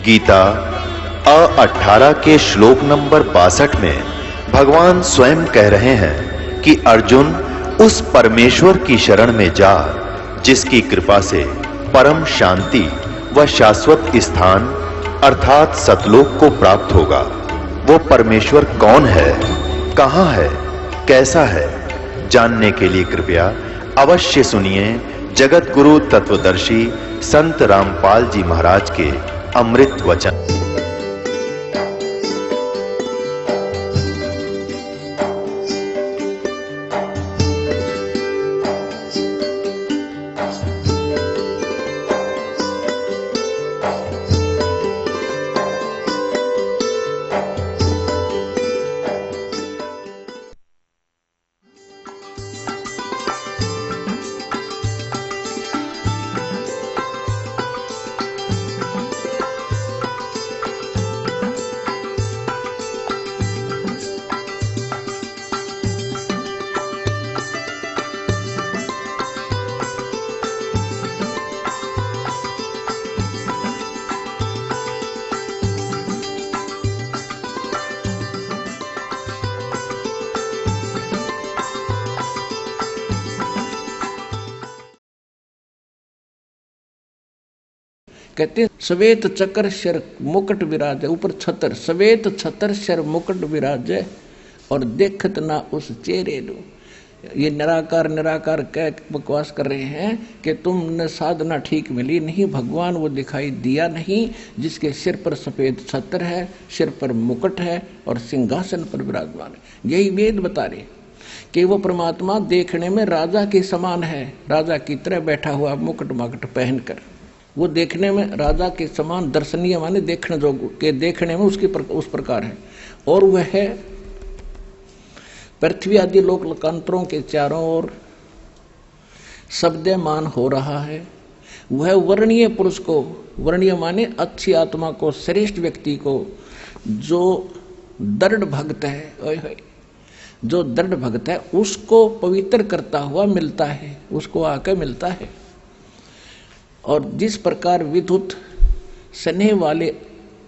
गीता 18 के श्लोक नंबर 62 में भगवान स्वयं कह रहे हैं कि अर्जुन उस परमेश्वर की शरण में जा जिसकी कृपा से परम शांति व शाश्वत स्थान अर्थात सतलोक को प्राप्त होगा। वो परमेश्वर कौन है, कहां है, कैसा है, जानने के लिए कृपया अवश्य सुनिए जगत गुरु तत्वदर्शी संत रामपाल जी महाराज के अमृत वचन। कहते श्वेत चकर शर मुकुट विराज, ऊपर छतर, श्वेत छतर शर मुकुट विराज और देखत ना उस चेहरे लो। ये निराकार निराकार कह बकवास कर रहे हैं कि तुमने साधना ठीक मिली नहीं, भगवान वो दिखाई दिया नहीं जिसके सिर पर सफेद छतर है, सिर पर मुकुट है और सिंहासन पर विराजमान है। यही वेद बता रहे कि वो परमात्मा देखने में राजा के समान है, राजा की तरह बैठा हुआ मुकुट माकुट पहनकर। वो देखने में राजा के समान दर्शनीय माने देखने जो के देखने में उस प्रकार है। और वह है पृथ्वी आदि लोक लोकांतरों के चारों ओर शब्दमान हो रहा है। वह वर्णीय पुरुष को, वर्णीय माने अच्छी आत्मा को, श्रेष्ठ व्यक्ति को, जो दृढ़ भक्त है, जो दृढ़ भक्त है उसको पवित्र करता हुआ मिलता है, उसको आकर मिलता है। और जिस प्रकार विद्युत स्नेह वाले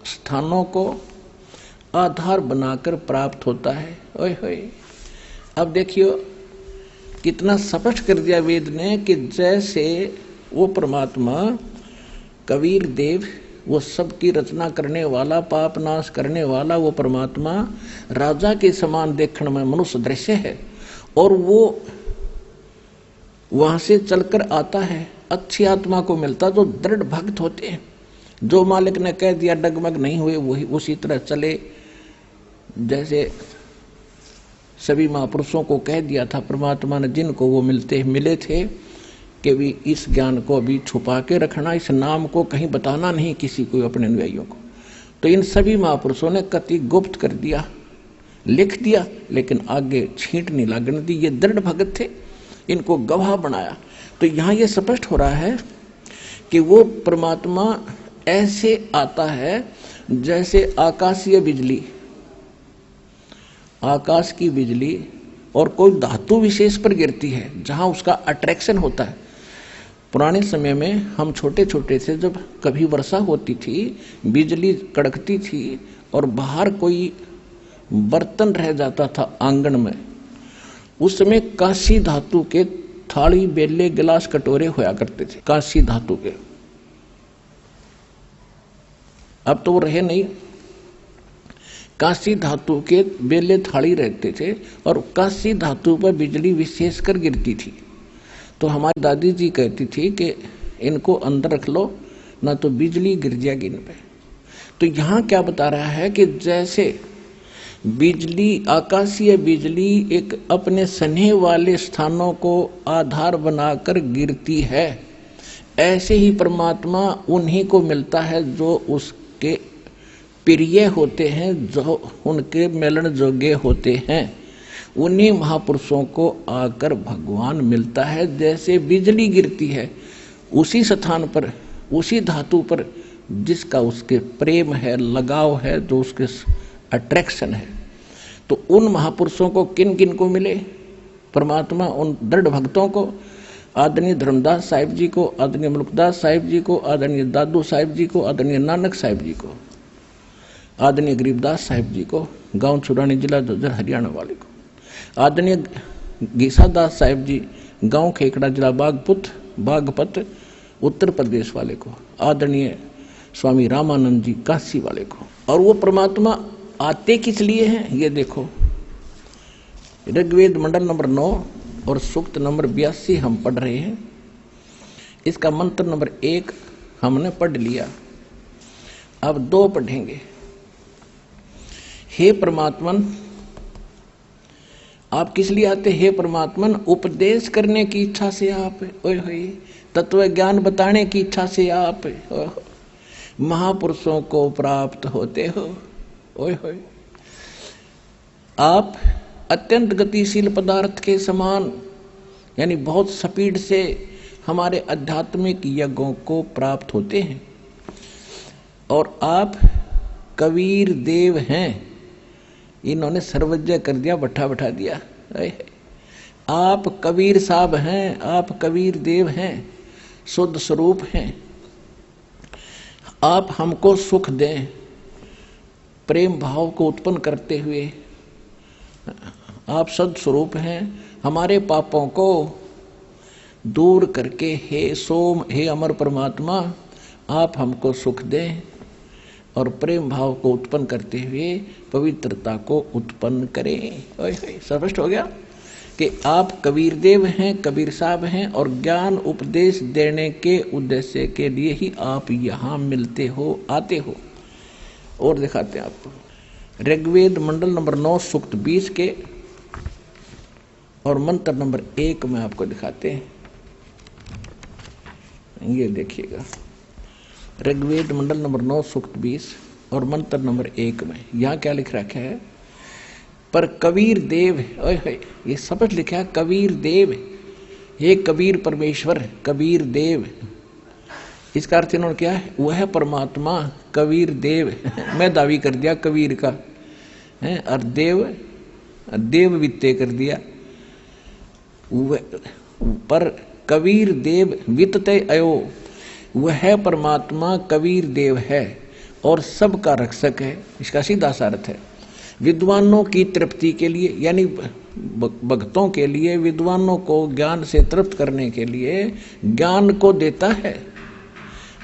स्थानों को आधार बनाकर प्राप्त होता है। ओए होए, अब देखियो कितना स्पष्ट कर दिया वेद ने कि जैसे वो परमात्मा कबीर देव, वो सबकी रचना करने वाला, पाप नाश करने वाला वो परमात्मा राजा के समान देखने में मनुष्य दृश्य है। और वो वहां से चलकर आता है, अच्छी आत्मा को मिलता जो दृढ़ भक्त होते हैं, जो मालिक ने कह दिया डगमग नहीं हुए, वही उसी तरह चले। जैसे सभी महापुरुषों को कह दिया था परमात्मा ने, जिनको वो मिले थे कि भी इस ज्ञान को अभी छुपा के रखना, इस नाम को कहीं बताना नहीं किसी को, अपने अनुयायियों को। तो इन सभी महापुरुषों ने कति गुप्त कर दिया, लिख दिया, लेकिन आगे छींट नहीं लगने दी। ये दृढ़ भगत थे, इनको गवाह बनाया। तो यहाँ ये स्पष्ट हो रहा है कि वो परमात्मा ऐसे आता है जैसे आकाशीय बिजली, आकाश की बिजली और कोई धातु विशेष पर गिरती है जहाँ उसका अट्रैक्शन होता है। पुराने समय में हम छोटे छोटे से जब कभी वर्षा होती थी, बिजली कड़कती थी और बाहर कोई बर्तन रह जाता था आंगन में, उस समय कांसी धातु के थाली बेले गिलास कटोरे होया करते थे, कांसी धातु के। अब तो वो रहे नहीं, कांसी धातु के बेले थाली रहते थे और कांसी धातु पर बिजली विशेषकर गिरती थी। तो हमारी दादी जी कहती थी कि इनको अंदर रख लो ना तो बिजली गिर जाएगी इन पे। तो यहाँ क्या बता रहा है कि जैसे बिजली, आकाशीय बिजली एक अपने स्नेह वाले स्थानों को आधार बनाकर गिरती है, ऐसे ही परमात्मा उन्हीं को मिलता है जो उसके प्रिय होते हैं, जो उनके मिलन जोग्य होते हैं। उन्हीं महापुरुषों को आकर भगवान मिलता है। जैसे बिजली गिरती है उसी स्थान पर, उसी धातु पर जिसका उसके प्रेम है, लगाव है, जो उसके अट्रैक्शन है। तो उन महापुरुषों को किन किन को मिले परमात्मा? उन दृढ़ भक्तों को आदरणीय धर्मदास साहिब जी को, आदरणीय मुल्कदास साहिब जी को, आदरणीय दादू साहिब जी को, आदरणीय नानक साहिब जी को, आदरणीय गरीबदास साहिब जी को, गांव छुरानी जिला जोजर हरियाणा वाले को, आदरणीय गीसादास साहिब जी गांव खेकड़ा जिला बागपत उत्तर प्रदेश वाले को, आदरणीय स्वामी रामानंद जी काशी वाले को। और वो परमात्मा आते किस लिए हैं ये देखो। ऋग्वेद मंडल नंबर 9 और सूक्त नंबर 82 हम पढ़ रहे हैं। इसका मंत्र नंबर 1 हमने पढ़ लिया, अब 2 पढ़ेंगे। हे परमात्मन, आप किस लिए आते? हे परमात्मन, उपदेश करने की इच्छा से आप, ओए होए, तत्व ज्ञान बताने की इच्छा से आप महापुरुषों को प्राप्त होते हो। ओए होए, आप अत्यंत गतिशील पदार्थ के समान, यानी बहुत स्पीड से हमारे आध्यात्मिक यज्ञों को प्राप्त होते हैं। और आप कबीर देव हैं। इन्होंने सर्वज्ञ कर दिया, बैठा दिया। आप कबीर साहब हैं, आप कबीर देव हैं, शुद्ध स्वरूप हैं। आप हमको सुख दें, प्रेम भाव को उत्पन्न करते हुए। आप सद स्वरूप हैं, हमारे पापों को दूर करके हे सोम, हे अमर परमात्मा, आप हमको सुख दें और प्रेम भाव को उत्पन्न करते हुए पवित्रता को उत्पन्न करें। स्पष्ट हो गया कि आप कबीर देव हैं, कबीर साहब हैं, और ज्ञान उपदेश देने के उद्देश्य के लिए ही आप यहाँ मिलते हो, आते हो। और दिखाते हैं आपको ऋग्वेद मंडल नंबर 9 सूक्त 20 के और मंत्र नंबर 1 में आपको दिखाते हैं। ये देखिएगा, ऋग्वेद मंडल नंबर 9 सूक्त 20 और मंत्र नंबर 1 में यहाँ क्या लिख रखा है? पर कबीर देव, ये शब्द लिखा है कबीर देव, हे कबीर परमेश्वर, कबीर देव। इसका अर्थ इन्होंने क्या है? वह परमात्मा कबीर देव मैं दावी कर दिया कबीर का है, और देव वित्ते कर दिया। पर कबीर देव वित्ते अयो, वह परमात्मा कबीर देव है और सबका रक्षक है। इसका सीधा सा अर्थ है विद्वानों की तृप्ति के लिए, यानी भक्तों के लिए, विद्वानों को ज्ञान से तृप्त करने के लिए ज्ञान को देता है।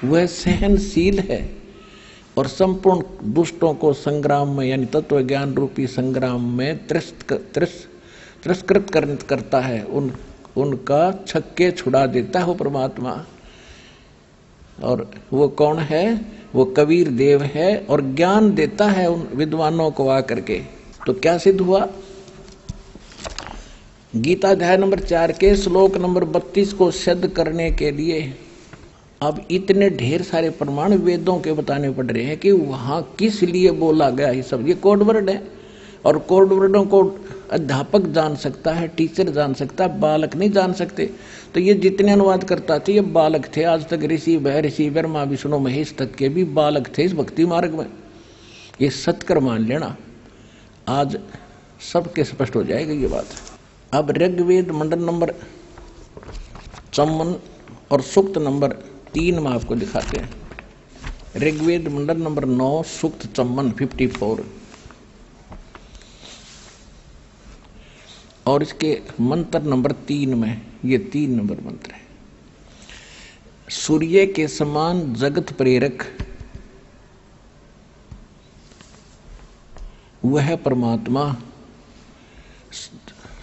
वह सहनशील है और संपूर्ण दुष्टों को संग्राम में, यानी तत्व ज्ञान रूपी संग्राम में तिरस्कृत करता है, उनका छक्के छुड़ा देता है वो परमात्मा। और वो कौन है? वो कबीर देव है और ज्ञान देता है उन विद्वानों को आकर के। तो क्या सिद्ध हुआ? गीता अध्याय नंबर 4 के श्लोक नंबर 32 को सिद्ध करने के लिए अब इतने ढेर सारे प्रमाण वेदों के बताने पड़ रहे हैं कि वहां किस लिए बोला गया। ये सब ये कोड वर्ड है, और कोड वर्डों को अध्यापक जान सकता है, टीचर जान सकता है, बालक नहीं जान सकते। तो ये जितने अनुवाद करता थे ये बालक थे। आज तक ऋषि ब्रह्मा विष्णु महेश तक के भी बालक थे इस भक्ति मार्ग में। ये सत्कर मान लेना, आज सबके स्पष्ट हो जाएगा ये बात। अब ऋग्वेद मंडल नंबर 54 और सूक्त नंबर 3 में आपको दिखाते हैं। ऋग्वेद मंडल नंबर 9 सूक्त 54 54 और इसके मंत्र नंबर 3 में, ये 3 नंबर मंत्र है। सूर्य के समान जगत प्रेरक वह परमात्मा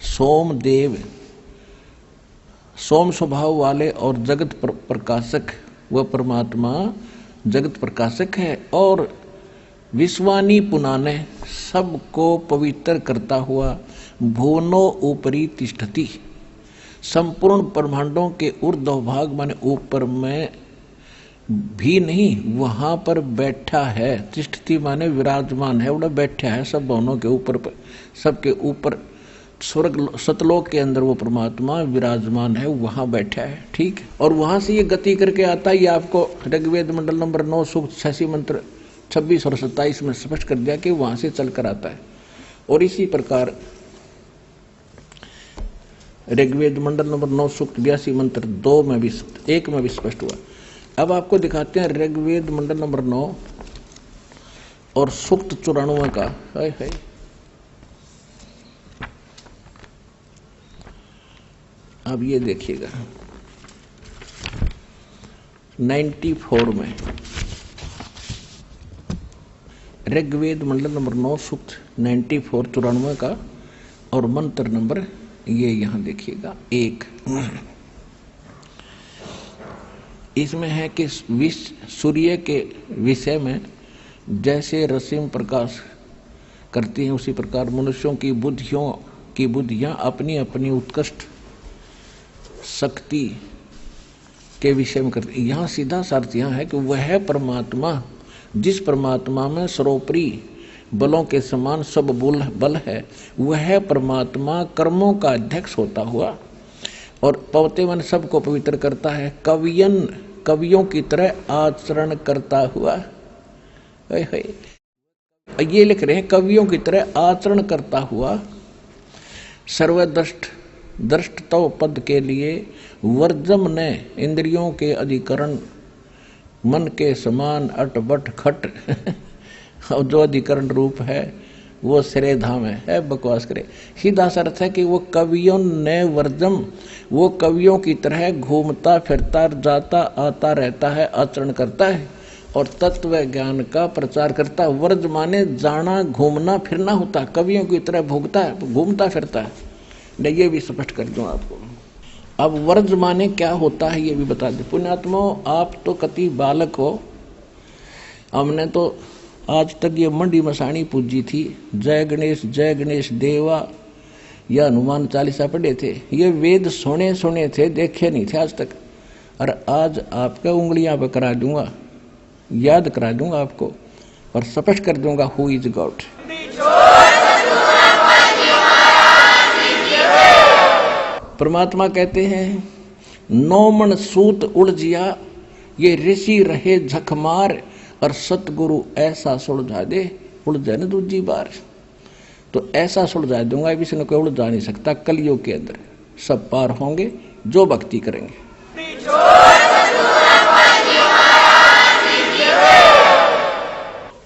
सोमदेव, सोम स्वभाव वाले और जगत प्रकाशक, वह परमात्मा जगत प्रकाशक है और विश्वानी पुनाने, सबको पवित्र करता हुआ भुवनो ऊपरी तिष्ठति, संपूर्ण ब्रह्मांडों के ऊर्ध्व भाग माने ऊपर में भी नहीं, वहां पर बैठा है। तिष्ठति माने विराजमान है, उड़ा बैठा है सब भवनों के ऊपर, सबके ऊपर स्वर्ग सतलोक के अंदर वो परमात्मा विराजमान है, वहां बैठा है। ठीक, और वहां से ये गति करके आता है। ये आपको ऋग्वेद मंडल नंबर 9 सूक्त 86 मंत्र 26 और 27 में स्पष्ट कर दिया कि वहां से चलकर आता है। और इसी प्रकार ऋग्वेद मंडल नंबर 9 सूक्त 82 मंत्र 2 में भी 1 में भी स्पष्ट हुआ। अब आपको दिखाते हैं ऋग्वेद मंडल नंबर 9 और सूक्त 94 का। है अब ये देखिएगा 94 में ऋग्वेद मंडल नंबर 9 सूक्त 94 94 का और मंत्र नंबर ये यहां देखिएगा 1। इसमें है कि सूर्य के विषय में जैसे रश्मि प्रकाश करती हैं उसी प्रकार मनुष्यों की बुद्धियां अपनी अपनी उत्कृष्ट शक्ति के विषय में करती। यहाँ सीधा अर्थ यहाँ है कि वह परमात्मा जिस परमात्मा में सर्वोपरि बलों के समान सब बल है, वह परमात्मा कर्मों का अध्यक्ष होता हुआ और पवते मन सबको पवित्र करता है, कवियों की तरह आचरण करता हुआ। ये लिख रहे हैं कवियों की तरह आचरण करता हुआ सर्वदृष्टत्व पद के लिए वर्जम ने इंद्रियों के अधिकरण मन के समान अट बट खट और जो अधिकरण रूप है वो श्रेय धाम है बकवास करे। सीधा अर्थ है कि वो कवियों ने वर्जम, वो कवियों की तरह घूमता फिरता जाता आता रहता है, आचरण करता है और तत्व ज्ञान का प्रचार करता है। वर्ज माने जाना घूमना फिरना होता है, कवियों की तरह भोगता है घूमता फिरता है। ये भी स्पष्ट कर दूं आपको। अब वर्ज माने क्या होता है ये भी बता दें। पुण्यात्मा आप तो कति बालक हो, हमने तो आज तक ये मंडी मसाणी पूजी थी, जय गणेश देवा या हनुमान चालीसा पढ़े थे, ये वेद सुने थे, देखे नहीं थे आज तक। और आज आपका उंगलियां पर करा दूंगा, याद करा दूंगा आपको और स्पष्ट कर दूंगा हु इज गॉड। परमात्मा कहते हैं 9 मन सूत उलझिया, ये ऋषि रहे झकमार और सतगुरु ऐसा सुलझा दे, उलझे न दूजी बार। तो ऐसा सुलझा दूंगा किसी ने कोई उलझा नहीं सकता। कलयुग के अंदर सब पार होंगे जो भक्ति करेंगे।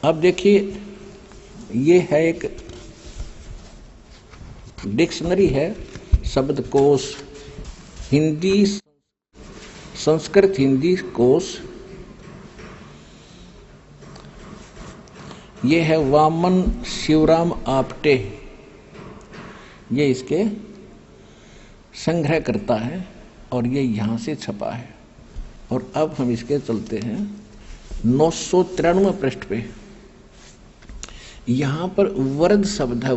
अब देखिए ये है एक डिक्शनरी है, शब्दकोश, हिंदी संस्कृत हिंदी कोश। ये है वामन शिवराम आपटे, ये इसके संग्रह करता है और ये यहाँ से छपा है। और अब हम इसके चलते हैं 993 पृष्ठ पे। यहाँ पर वर्ज शब्द है,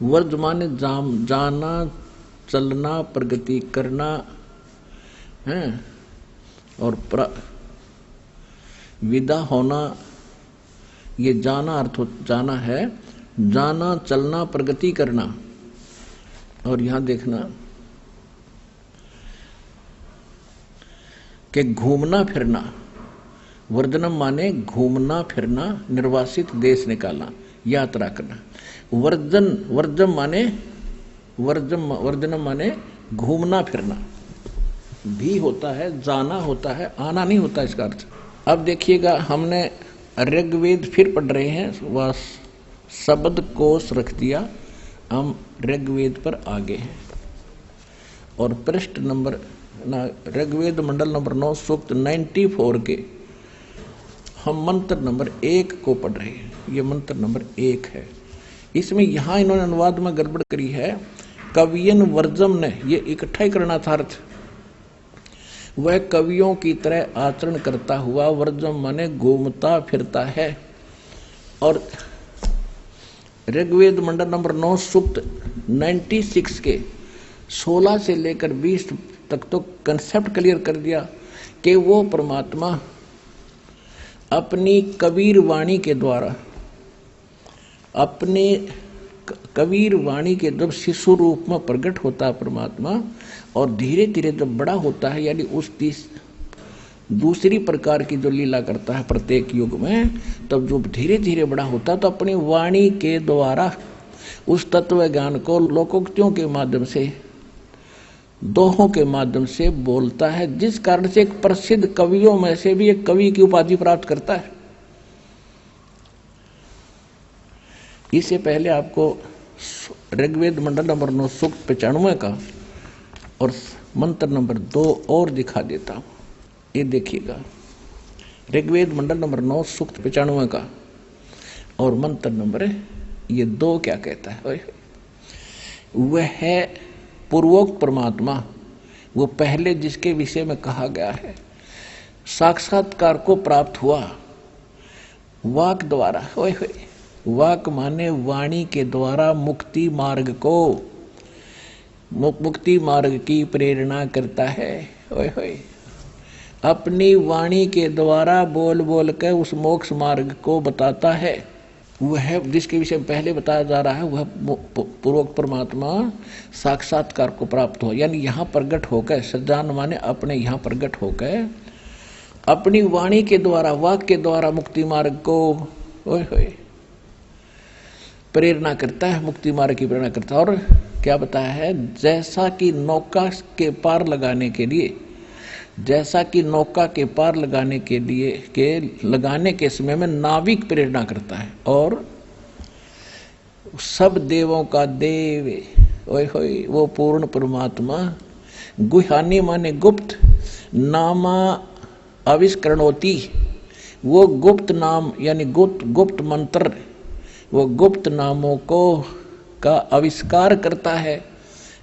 वर्ज माने जाना चलना प्रगति करना है और विदा होना, ये जाना अर्थ जाना है, जाना चलना प्रगति करना। और यहां देखना कि घूमना फिरना, वर्जनम माने घूमना फिरना, निर्वासित देश निकालना, यात्रा करना। वर्जम माने वर्जनम माने घूमना फिरना भी होता है, जाना होता है, आना नहीं होता इसका अर्थ। अब देखिएगा हमने ऋग्वेद फिर पढ़ रहे हैं, वह शब्द कोश रख दिया, हम ऋग्वेद पर आगे हैं और पृष्ठ नंबर ऋग्वेद मंडल नंबर 9 सूक्त 94 के हम मंत्र नंबर 1 को पढ़ रहे हैं। ये मंत्र नंबर 1 है। इसमें यहाँ इन्होंने अनुवाद में गड़बड़ करी है। कवियन वर्जम ने, ये इकट्ठा ही करना था अर्थ, वह कवियों की तरह आचरण करता हुआ, वर्जम माने घूमता फिरता है। और ऋग्वेद मंडल नंबर 9 सूक्त 96 के 16 से लेकर 20 तक तो कंसेप्ट क्लियर कर दिया कि वो परमात्मा अपनी कबीर वाणी के द्वारा, अपने कबीर वाणी के जब शिशु रूप में प्रकट होता है परमात्मा, और धीरे धीरे जब बड़ा होता है, यानी उस दूसरी प्रकार की जो लीला करता है प्रत्येक युग में, तब जो धीरे धीरे बड़ा होता है तो अपनी वाणी के द्वारा उस तत्व ज्ञान को लोकोक्तियों के माध्यम से दोहों के माध्यम से बोलता है, जिस कारण से एक प्रसिद्ध कवियों में से भी एक कवि की उपाधि प्राप्त करता है। इससे पहले आपको ऋग्वेद मंडल नंबर 9 सूक्त 95 का और मंत्र नंबर 2 और दिखा देता हूं। ये देखिएगा, ऋग्वेद मंडल नंबर 9 सूक्त 95 का और मंत्र नंबर ये 2 क्या कहता है। वह है पूर्वोक्त परमात्मा, वो पहले जिसके विषय में कहा गया है, साक्षात्कार को प्राप्त हुआ वाक द्वारा। वाक माने वाणी के द्वारा मुक्ति मार्ग को, मुक्ति मार्ग की प्रेरणा करता है। अपनी वाणी के द्वारा बोल बोल कर उस मोक्ष मार्ग को बताता है। वह जिसके विषय में पहले बताया जा रहा है, वह पूर्वोक्त परमात्मा साक्षात्कार को प्राप्त हो, यानी यहाँ प्रगट होकर, सज्जान माने अपने यहाँ प्रगट होकर अपनी वाणी के द्वारा, वाक के द्वारा मुक्ति मार्ग को प्रेरणा करता है, मुक्ति मार्ग की प्रेरणा करता है। और क्या बताया है, जैसा कि नौका के पार लगाने के लिए, जैसा कि नौका के पार लगाने के लिए लगाने के समय में नाविक प्रेरणा करता है, और सब देवों का देव वो पूर्ण परमात्मा, गुहानी माने गुप्त, नामा आविष्करणोति, वो गुप्त नाम यानी गुप्त मंत्र, वो गुप्त नामों को का आविष्कार करता है।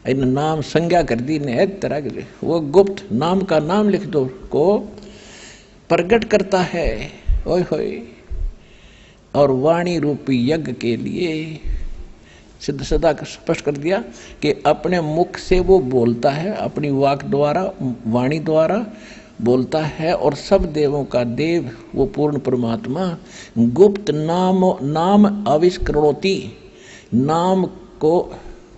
इन नाम संज्ञा कर दी ने एक तरह के, वो गुप्त नाम का नाम लिख दो को प्रकट करता है। और वाणी रूपी यज्ञ के लिए सिद्ध सदा स्पष्ट कर दिया कि अपने मुख से वो बोलता है, अपनी वाक द्वारा, वाणी द्वारा बोलता है, और सब देवों का देव वो पूर्ण परमात्मा गुप्त नाम आविष्करणोति, नाम को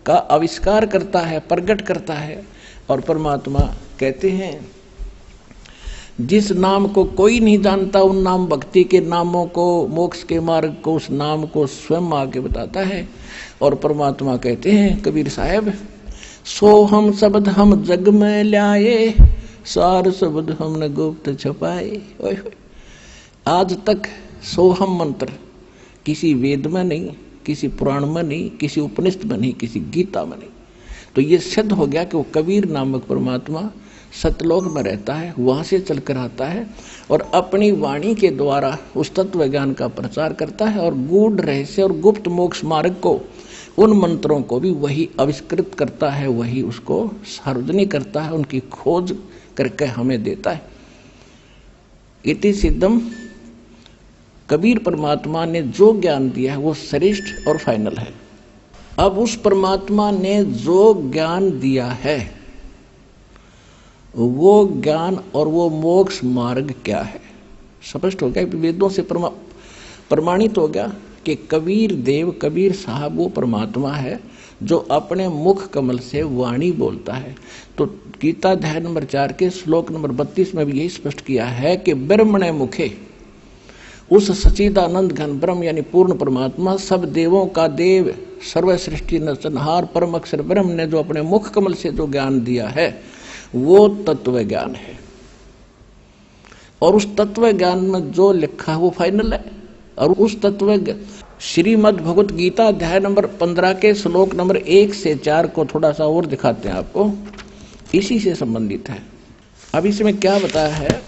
का आविष्कार करता है, प्रकट करता है। और परमात्मा कहते हैं, जिस नाम को कोई नहीं जानता, उन नाम भक्ति के नामों को, मोक्ष के मार्ग को, उस नाम को स्वयं आके बताता है। और परमात्मा कहते हैं कबीर साहब, सो हम शब्द हम जग में लाए, सार शब्द हमने गुप्त छपाए। आज तक सोहम मंत्र किसी वेद में नहीं, किसी पुराण में नहीं, किसी उपनिषद में नहीं, किसी गीता में नहीं। तो ये सिद्ध हो गया कि वो कबीर नामक परमात्मा सतलोक में रहता है, वहां से चलकर आता है और अपनी वाणी के द्वारा उस तत्व ज्ञान का प्रचार करता है, और गूढ़ रहस्य और गुप्त मोक्ष मार्ग को, उन मंत्रों को भी वही आविष्कृत करता है, वही उसको सार्वजनिक करता है, उनकी खोज करके हमें देता है। इति सिद्धम, कबीर परमात्मा ने जो ज्ञान दिया है वो श्रेष्ठ और फाइनल है। अब उस परमात्मा ने जो ज्ञान दिया है, वो ज्ञान और वो मोक्ष मार्ग क्या है, स्पष्ट हो गया, वेदों से प्रमाणित हो गया कि कबीर देव, कबीर साहब वो परमात्मा है जो अपने मुख कमल से वाणी बोलता है। तो गीता अध्याय नंबर 4 के श्लोक नंबर 32 में भी यही स्पष्ट किया है कि ब्रह्मणे मुखे, उस सच्चिदानंद घन ब्रह्म यानी पूर्ण परमात्मा, सब देवों का देव, सर्व सृष्टि नरसंहार परम अक्षर ब्रह्म ने जो अपने मुख कमल से जो ज्ञान दिया है वो तत्व ज्ञान है। और उस तत्व ज्ञान में जो लिखा है वो फाइनल है। और उस तत्व श्रीमद् भगवत गीता अध्याय नंबर 15 के श्लोक नंबर 1 से 4 को थोड़ा सा और दिखाते हैं आपको, इसी से संबंधित है। अब इसमें क्या बताया है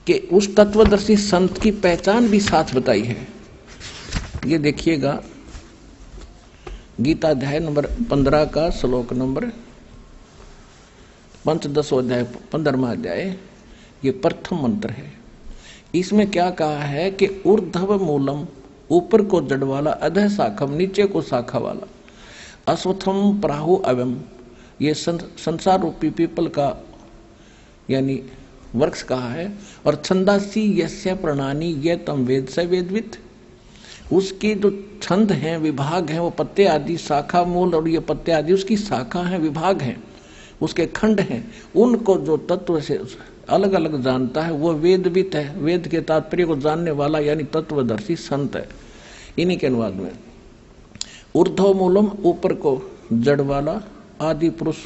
कि उस तत्वदर्शी संत की पहचान भी साथ बताई है। ये देखिएगा, गीता अध्याय नंबर 15 का श्लोक नंबर 15 अध्याय 15वां अध्याय, ये प्रथम मंत्र है। इसमें क्या कहा है कि ऊर्ध्व मूलम, ऊपर को जड़ वाला, अधः शाखम, नीचे को शाखा वाला, अश्वत्थम प्राहु अवम, ये संसार रूपी पीपल का यानी वृक्ष कहा है। और छंदासी यस्य प्रणानी ये तम वेद से वेदवित, उसके जो छंद हैं, विभाग हैं, वो पत्ते आदि, शाखा मूल और ये पत्ते आदि उसकी शाखा हैं, विभाग हैं, उसके खंड हैं, उनको जो तत्व से अलग अलग जानता है वो वेदवित है। वेद के तात्पर्य को जानने वाला यानी तत्वदर्शी संत है। इन्हीं के अनुवाद में ऊर्ध्व मूलम, ऊपर को जड़ वाला, आदि पुरुष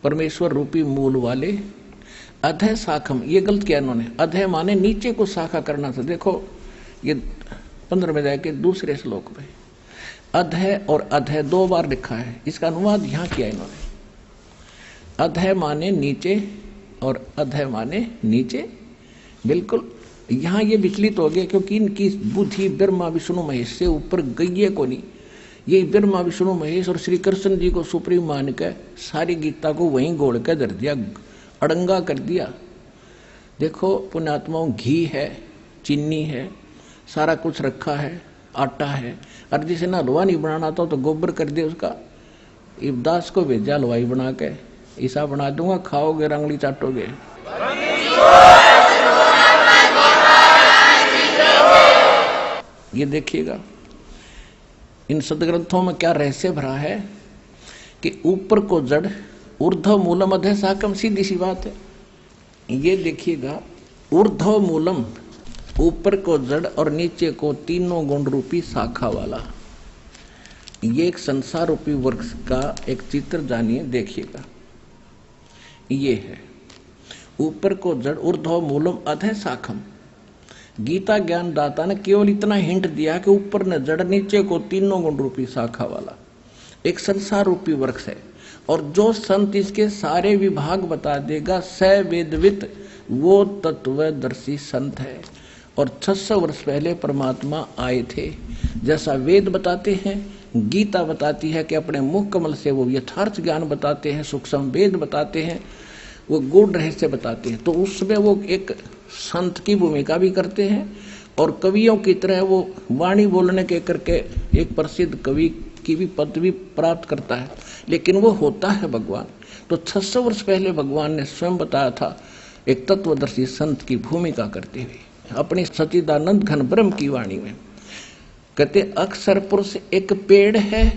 परमेश्वर रूपी मूल वाले अधय शाखम, ये गलत किया इन्होंने, अधय माने नीचे को शाखा करना था। देखो ये 15 में जाके दूसरे श्लोक में अधय और अधय 2 बार लिखा है, इसका अनुवाद यहां किया इन्होंने। अधय माने नीचे और अधय माने नीचे, बिल्कुल यहां ये विचलित हो गए क्योंकि इनकी बुद्धि ब्रह्मा विष्णु महेश से ऊपर गई है को नहीं। ये ब्रह्मा विष्णु महेश और श्री कृष्ण जी को सुप्रीम मान के सारी गीता को वहीं गोड़ के धर दिया, अड़ंगा कर दिया। देखो पुण्यात्माओं, घी है, चीनी है, सारा कुछ रखा है, आटा है, और जिसे ना हलवा नहीं बनाना था तो गोबर कर दे उसका। इब्दास को भेजा हलवाई बना के, ऐसा बना दूंगा, खाओगे रंगली चाटोगे। ये देखिएगा इन सदग्रंथों में क्या रहस्य भरा है कि ऊपर को जड़, ऊर्ध्व मूलम अधः शाखम, सीधी सी बात है। ये देखिएगा, ऊर्ध्व मूलम ऊपर को जड़ और नीचे को तीनों गुण रूपी शाखा वाला, ये एक संसार रूपी वृक्ष का एक चित्र जानिए, देखिएगा। ये है ऊपर को जड़, ऊर्ध्व मूलम अधः शाखम। गीता ज्ञान दाता ने केवल इतना हिंट दिया कि ऊपर न जड़, नीचे को तीनों गुण रूपी शाखा वाला एक संसार रूपी वृक्ष है। और जो संत इसके सारे विभाग बता देगा, स वेदवित, वो तत्वदर्शी संत है। और 600 वर्ष पहले परमात्मा आए थे, जैसा वेद बताते हैं, गीता बताती है कि अपने मुख कमल से वो यथार्थ ज्ञान बताते हैं, सूक्ष्म वेद बताते हैं, वो गूढ़ रहस्य बताते हैं। तो उसमें वो एक संत की भूमिका भी करते हैं और कवियों की तरह वो वाणी बोलने के करके एक प्रसिद्ध कवि की भी पदवी प्राप्त करता है, लेकिन वो होता है भगवान। तो 600 वर्ष पहले भगवान ने स्वयं बताया था एक तत्वदर्शी संत की भूमिका करते हुए अपनी सच्चिदानंद घन ब्रह्म की वाणी में। कहते अक्षर पुरुष एक पेड़ है,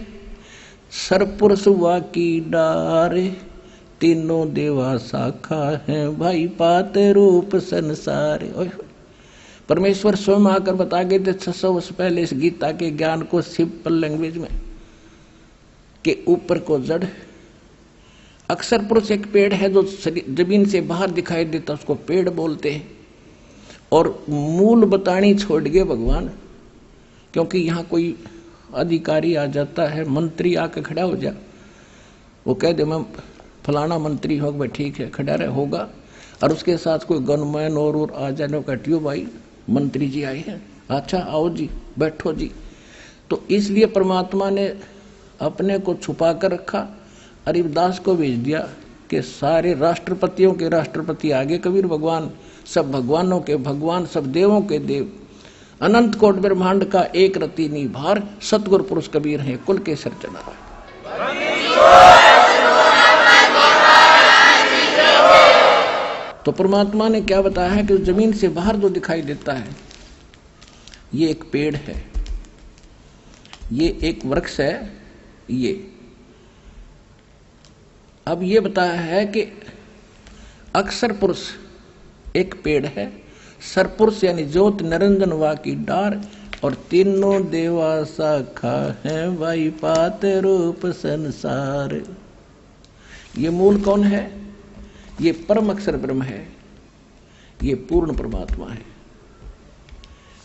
सरपुरुष वा की डारे, तीनों देवा शाखा है, भाई पात रूप संसार। परमेश्वर स्वयं आकर बता गए थे 600 वर्ष पहले इस गीता के ज्ञान को सिंपल लैंग्वेज में, कि ऊपर को जड़, अक्षर पुरुष एक पेड़ है जो जमीन से बाहर दिखाई देता, उसको पेड़ बोलते हैं। और मूल बतानी छोड़ गए भगवान, क्योंकि यहाँ कोई अधिकारी आ जाता है, मंत्री आकर खड़ा हो जा, वो कह दे मैं फलाना मंत्री हो, भाई ठीक है, खड़ा रहे होगा, और उसके साथ कोई गनमैन और आ जाने कटियो, भाई मंत्री जी आए हैं, अच्छा आओ जी, बैठो जी। तो इसलिए परमात्मा ने अपने को छुपा कर रखा, अरिदास को भेज दिया कि सारे राष्ट्रपतियों के राष्ट्रपति आगे कबीर भगवान, सब भगवानों के भगवान, सब देवों के देव, अनंत कोट ब्रह्मांड का एक रति निभार, सतगुरु पुरुष कबीर हैं, कुल के सिरचना। तो परमात्मा ने क्या बताया है कि जमीन से बाहर जो दिखाई देता है ये एक पेड़ है, ये एक वृक्ष है। ये अब ये बताया है कि अक्षर पुरुष एक पेड़ है, सरपुरुष यानी ज्योत निरंजन वा की डार, और तीनों देवा शाखा है, भाई पात रूप संसार। ये मूल कौन है? ये परम अक्षर ब्रह्म है, ये पूर्ण परमात्मा है।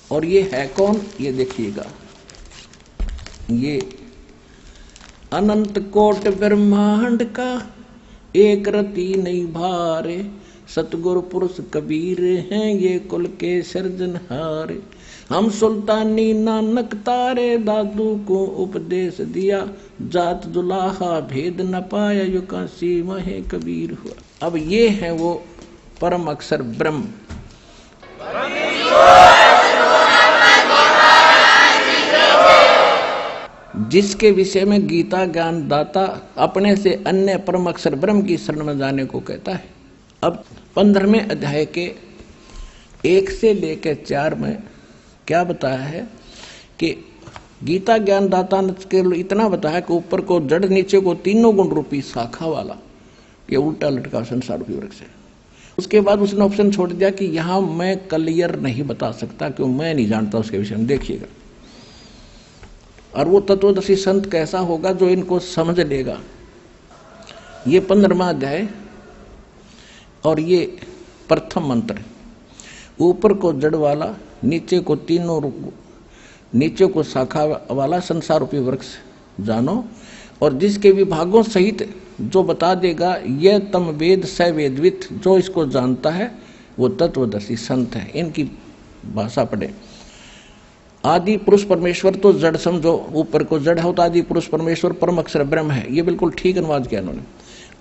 और ये है कौन? ये देखिएगा, ये अनंत कोट ब्रह्मांड का एक रति नहीं भारे, सतगुरु पुरुष कबीर हैं ये कुल के सृजनहार। हम सुल्तानी नानक तारे, दादू को उपदेश दिया, जात दुलाहा भेद न पाया, यू काशी महे कबीर हुआ। अब ये है वो परम अक्षर ब्रह्म, जिसके विषय में गीता ज्ञान दाता अपने से अन्य परम अक्षर ब्रह्म की शरण में जाने को कहता है। अब 15वें अध्याय के 1 से लेकर 4 में क्या बताया है कि गीता ज्ञान दाता ने केवल इतना बताया कि ऊपर को जड़, नीचे को तीनों गुण रूपी शाखा वाला ये उल्टा लटका संसार रूपी वृक्ष है। उसके बाद उसने ऑप्शन छोड़ दिया कि यहां मैं क्लियर नहीं बता सकता, क्यों मैं नहीं जानता उसके विषय में। देखिएगा, और वो तत्वदर्शी संत कैसा होगा जो इनको समझ लेगा। ये 15वां अध्याय और ये प्रथम मंत्र। ऊपर को जड़ वाला, नीचे को नीचे को शाखा वाला संसार रूपी वृक्ष जानो, और जिसके विभागों सहित जो बता देगा यह तम वेद स वेदवित, जो इसको जानता है वो तत्वदर्शी संत है। इनकी भाषा पढ़े। आदि पुरुष परमेश्वर तो जड़ समझो, ऊपर को जड़ होता आदि पुरुष परमेश्वर परम अक्षर ब्रह्म है, ये बिल्कुल ठीक अनुवाद किया उन्होंने।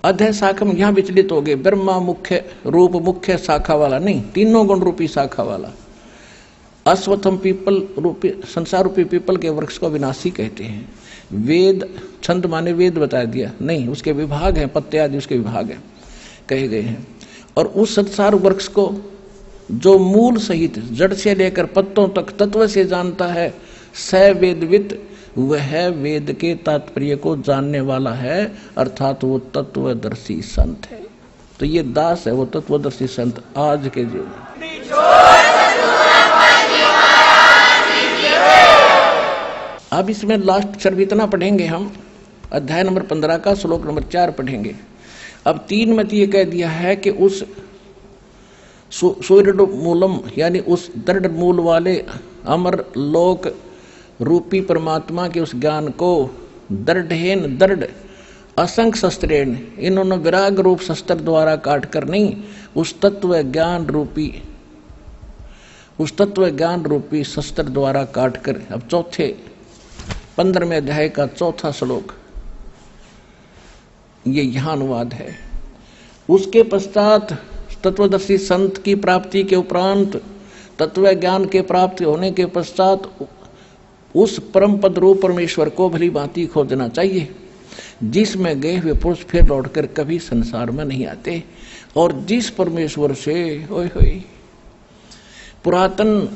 अध्याय शाखा में यहाँ विचलित हो गए, ब्रह्मा मुख्य रूप मुख्य शाखा वाला नहीं, तीनों गुण रूपी शाखा वाला। अश्वत्थम पीपल रूपी संसार रूपी पीपल के वृक्ष को विनाशी कहते हैं। वेद छंद माने वेद बता दिया नहीं, उसके विभाग हैं, पत्ते आदि उसके विभाग हैं कहे गए हैं। और उस संसार वृक्ष को जो मूल सहित जड़ से लेकर पत्तों तक तत्व से जानता है, स वेदवित, वह वेद के तात्पर्य को जानने वाला है, अर्थात वो तत्वदर्शी संत है। तो ये दास है वो तत्वदर्शी संत आज के जीवन। अब इसमें लास्ट अक्षर भी इतना पढ़ेंगे हम, अध्याय नंबर 15 का श्लोक नंबर 4 पढ़ेंगे। अब 3 मत ये कह दिया है कि उस सूर्य मूलम यानी उस दृढ़ मूल वाले अमर लोक रूपी परमात्मा के उस ज्ञान को दृढ़ेन दृढ़ असंख्य शस्त्रेण, इन्होंने विराग रूप शस्त्र द्वारा काट कर नहीं, उस तत्व ज्ञान रूपी शस्त्र द्वारा काट कर। अब चौथे 15वें अध्याय का चौथा श्लोक ये यहाँ अनुवाद है। उसके पश्चात तत्वदर्शी संत की प्राप्ति के उपरांत, तत्व ज्ञान के प्राप्त होने के पश्चात उस परम पद रूप परमेश्वर को भली भांति खोजना चाहिए, जिसमें गए हुए पुरुष फिर लौटकर कभी संसार में नहीं आते, और जिस परमेश्वर से पुरातन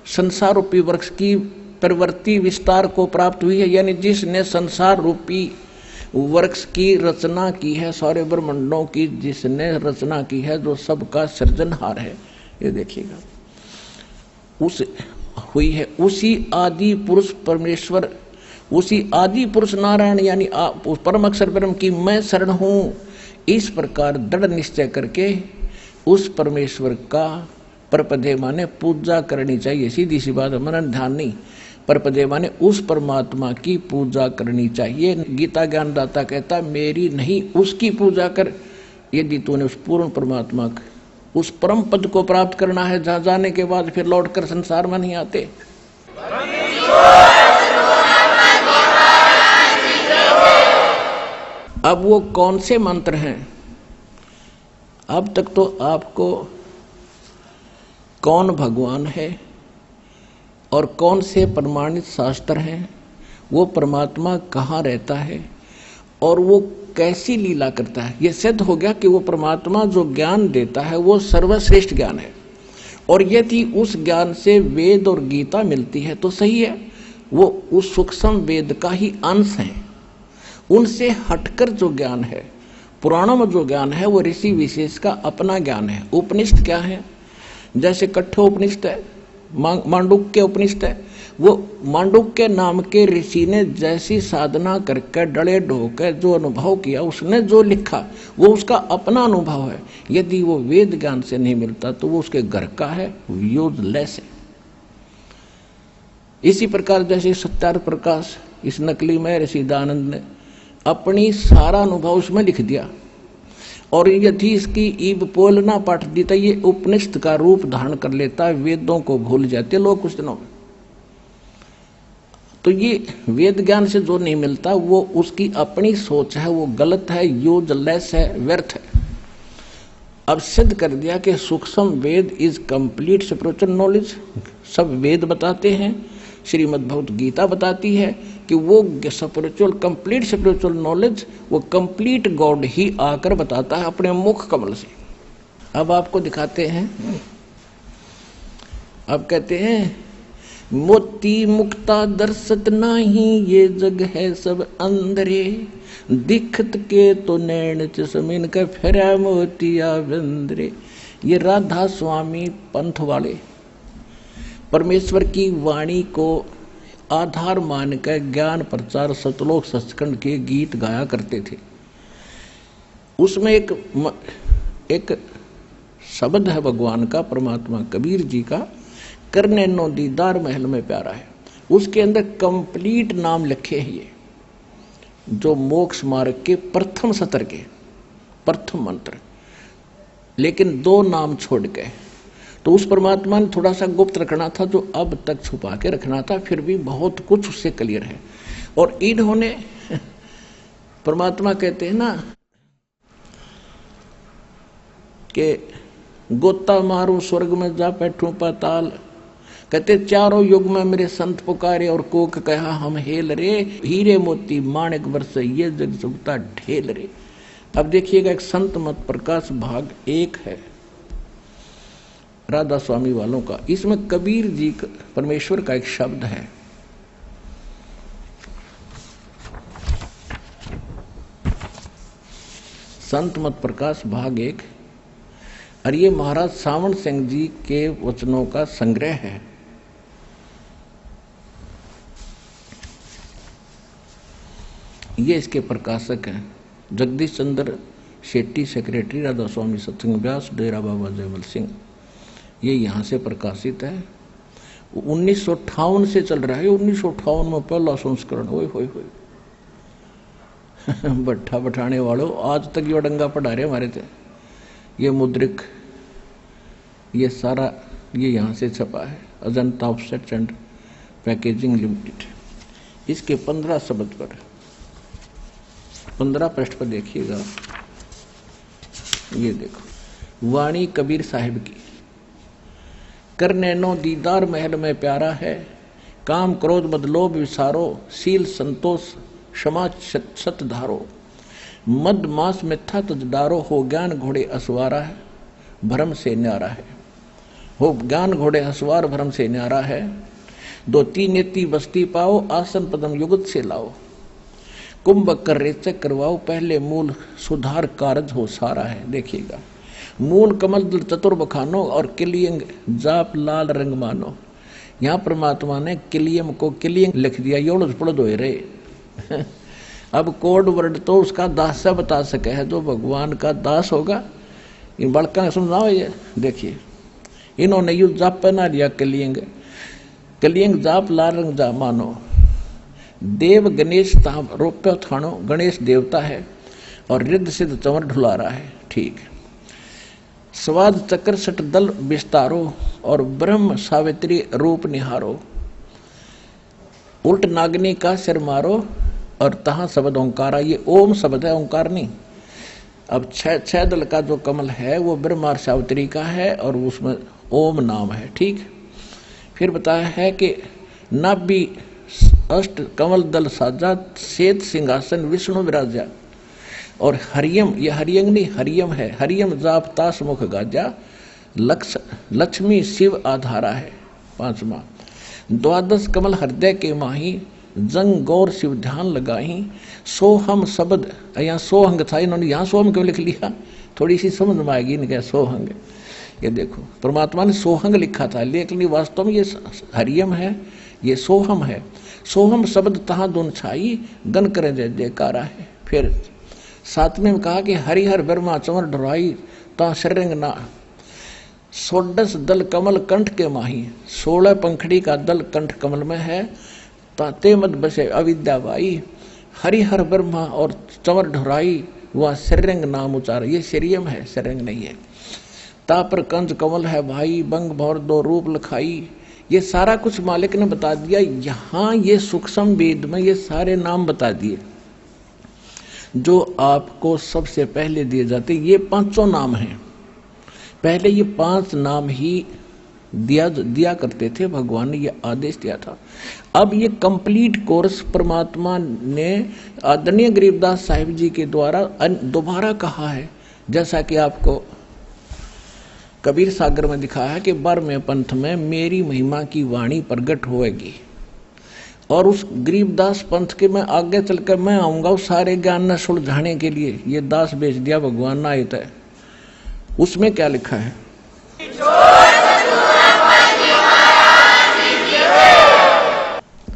संसार रूपी वृक्ष की प्रवृत्ति विस्तार को प्राप्त हुई है, यानी जिसने संसार रूपी वृक्ष की रचना की है, सारे ब्रह्मांडों की जिसने रचना की है, जो सबका सृजनहार है, ये देखिएगा उस हुई है, उसी आदि पुरुष परमेश्वर, उसी आदि पुरुष नारायण यानी परम अक्षर ब्रह्म की मैं शरण हूँ। इस प्रकार दृढ़ निश्चय करके उस परमेश्वर का परपदे माने पूजा करनी चाहिए। सीधी सी बात है, मनन ध्यान नहीं। परपदे माने उस परमात्मा की पूजा करनी चाहिए। गीता ज्ञानदाता कहता मेरी नहीं उसकी पूजा कर। यदि तूने उस पूर्ण परमात्मा उस परम पद को प्राप्त करना है, जहाँ जाने के बाद फिर लौटकर संसार में नहीं आते। अब वो कौन से मंत्र हैं? अब तक तो आपको कौन भगवान है और कौन से प्रमाणित शास्त्र हैं, वो परमात्मा कहाँ रहता है और वो कैसी लीला करता है, ये सिद्ध हो गया कि वो परमात्मा जो ज्ञान देता है वो सर्वश्रेष्ठ ज्ञान है। और यदि उस ज्ञान से वेद और गीता मिलती है तो सही है, वो उस सूक्ष्म वेद का ही अंश है। उनसे हटकर जो ज्ञान है, पुराणों में जो ज्ञान है, वो ऋषि विशेष का अपना ज्ञान है। उपनिषद क्या है? जैसे कठोपनिषद है, मांडुक्य उपनिषद है, वो मांडुक्य नाम के ऋषि ने जैसी साधना करके डले ढोकर जो अनुभव किया, उसने जो लिखा वो उसका अपना अनुभव है। यदि वो वेद ज्ञान से नहीं मिलता तो वो उसके घर का है, यूजलेस है। इसी प्रकार जैसे सत्यार्थ प्रकाश इस नकली में ऋषि दयानंद ने अपनी सारा अनुभव उसमें लिख दिया, और यदि इसकी ईब पोल ना पाठ दी तो ये उपनिषद का रूप धारण कर लेता है, वेदों को भूल जाते लोग कुछ दिनों में। तो ये वेद ज्ञान से जो नहीं मिलता वो उसकी अपनी सोच है, वो गलत है, यूजलेस है, व्यर्थ है। अब सिद्ध कर दिया कि सूक्ष्म वेद इज कंप्लीट स्पिरिचुअल नॉलेज। सब वेद बताते हैं, श्रीमद् भगवत गीता बताती है कि वो स्पिरिचुअल कंप्लीट स्पिरिचुअल नॉलेज वो कंप्लीट गॉड ही आकर बताता है अपने मुख कमल से। अब आपको दिखाते हैं, अब कहते हैं मोती मुक्ता दर्शत नाही, ये जग है सब अंधरे, दिखत के तो नैन चश्मिन का फेरा मोतिया बंदरे। ये राधा स्वामी पंथ वाले परमेश्वर की वाणी को आधार मानकर ज्ञान प्रचार सतलोक सचखंड के गीत गाया करते थे। उसमें एक शब्द है भगवान का, परमात्मा कबीर जी का, करने नो दीदार महल में प्यारा है। उसके अंदर कंप्लीट नाम लिखे हैं ये, जो मोक्ष मार्ग के प्रथम सत्र के प्रथम मंत्र, लेकिन 2 नाम छोड़ के। तो उस परमात्मा ने थोड़ा सा गुप्त रखना था, जो अब तक छुपा के रखना था, फिर भी बहुत कुछ उससे क्लियर है। और इन्होंने परमात्मा कहते हैं ना कि गोता मारू स्वर्ग में जा बैठूं पाताल, कहते चारों युग में मेरे संत पुकारे और कोक कहा हम हेल रे, हीरे मोती माणिक बरसे ये जग जुगता ढेल रे। अब देखिएगा, एक संत मत प्रकाश भाग 1 है राधा स्वामी वालों का, इसमें कबीर जी परमेश्वर का एक शब्द है। संत मत प्रकाश भाग 1, और ये महाराज सावण सिंह जी के वचनों का संग्रह है। ये इसके प्रकाशक हैं जगदीश चंद्र शेट्टी, सेक्रेटरी राधा स्वामी सत्संग व्यास, डेरा बाबा जयमल सिंह। ये यहाँ से प्रकाशित है, 1958 से चल रहा है। 1958 में पहला संस्करण। ओए होए होए भट्ठा बैठाने वालों, आज तक ये डंगा पढ़ा रहे हमारे थे। ये मुद्रिक, ये सारा ये यहाँ से छपा है, Ajanta offset and packaging limited. इसके 15 शब्द पर 15 पृष्ठ पर देखिएगा, ये देखो, वाणी कबीर साहिब की। करने नो दीदार महल में प्यारा है, काम क्रोध मद लोभ विसारो, शील संतोष क्षमा सत धारो, मद मास मिथ्या तुझ डारो, हो ज्ञान घोड़े असवारा है, भ्रम से न्यारा है। हो ज्ञान घोड़े असवार भ्रम से न्यारा है, 2 नेति बस्ती पाओ, आसन पदम युगत से लाओ, कुंभ कर रेचक करवाओ, पहले मूल सुधार कारज हो सारा है। देखिएगा, मूल कमल दल चतुर बखानो, और किलियंग जाप लाल रंग मानो। यहाँ परमात्मा ने किलियम को किलियंग लिख दिया, योड़ पड़द हो रहे। अब कोड वर्ड तो उसका दास से बता सके है, जो भगवान का दास होगा। इन बड़का समझाओ, ये देखिए, इन्होंने यू जाप पहना लिया किलियंग, किलियंग जाप लाल रंग जा मानो। देव गणेश ताम रोप्य थानो, गणेश देवता है, और रिद्ध सिद्ध चंवर ढुला रहा है। ठीक, स्वाद चक्र सट दल विस्तारो, और ब्रह्म सावित्री रूप निहारो, उल्ट नागनी का सिर मारो, और तहां शब्द ओंकारा। ये ओम शब्द है, ओंकार नहीं। अब 6 दल का जो कमल है वो ब्रह्मा और सावित्री का है, और उसमें ओम नाम है। ठीक, फिर बताया है कि नाभि अष्ट कमल दल साजा, श्वेत सिंहासन विष्णु विराजा, और हरियम, ये हरियंग नहीं हरियम है, हरियम जाप तास मुख गाजा, लक्ष्मी शिव आधारा है। 5वां, 12 कमल हृदय के माही, जंग गौर शिव ध्यान लगाही, सोहम शब्द, यहाँ सोहंग था, इन्होंने यहाँ सोहम क्यों लिख लिया, थोड़ी सी समझ में आएगी इनके सोहंग। ये देखो, परमात्मा ने सोहंग लिखा था, लेकिन वास्तव में ये हरियम है, ये सोहम है। सोहम शब्द तहाँ दोन छाई, गन करें जय जयकारा है। फिर 7वें में कहा कि हरिहर ब्रह्मा चंवर ढुराई, ता शरंग ना, 16 दल कमल कंठ के माही, 16 पंखड़ी का दल कंठ कमल में है, ताते मत बसे अविद्याबाई, हरिहर ब्रह्मा और चंवर ढुराई, वह शरंग नाम उचार। ये शरियम है, शरंग नहीं है। तापर कंज कमल है भाई, बंग भौर 2 रूप लखाई। ये सारा कुछ मालिक ने बता दिया। यहाँ ये सूक्ष्म वेद में ये सारे नाम बता दिए जो आपको सबसे पहले दिए जाते। ये 5 नाम हैं। पहले ये 5 नाम ही दिया करते थे, भगवान ने ये आदेश दिया था। अब ये कंप्लीट कोर्स परमात्मा ने आदरणीय गरीबदास साहिब जी के द्वारा दोबारा कहा है, जैसा कि आपको कबीर सागर में दिखाया है कि 12वें पंथ में मेरी महिमा की वाणी प्रकट होएगी, और उस गरीबदास पंथ के मैं आगे चलकर मैं आऊंगा उस सारे ज्ञान न सुलझाने के लिए। ये दास बेच दिया भगवान ना आयत है। उसमें क्या लिखा है?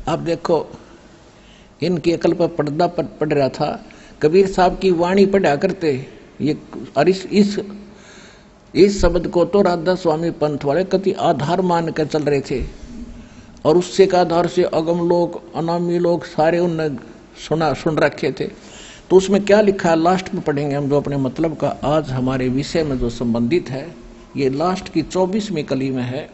अब देखो, इनकी अकल पर पर्दा पड़ रहा था। कबीर साहब की वाणी पढ़ा करते, ये और इस शब्द को तो राधा स्वामी पंथ वाले कति आधार मान कर चल रहे थे, और उससे का आधार से अगम लोग अनामी लोग सारे उनने सुन रखे थे। तो उसमें क्या लिखा है लास्ट में पढ़ेंगे हम, जो अपने मतलब का आज हमारे विषय में जो संबंधित है। ये लास्ट की 24वीं कली में है,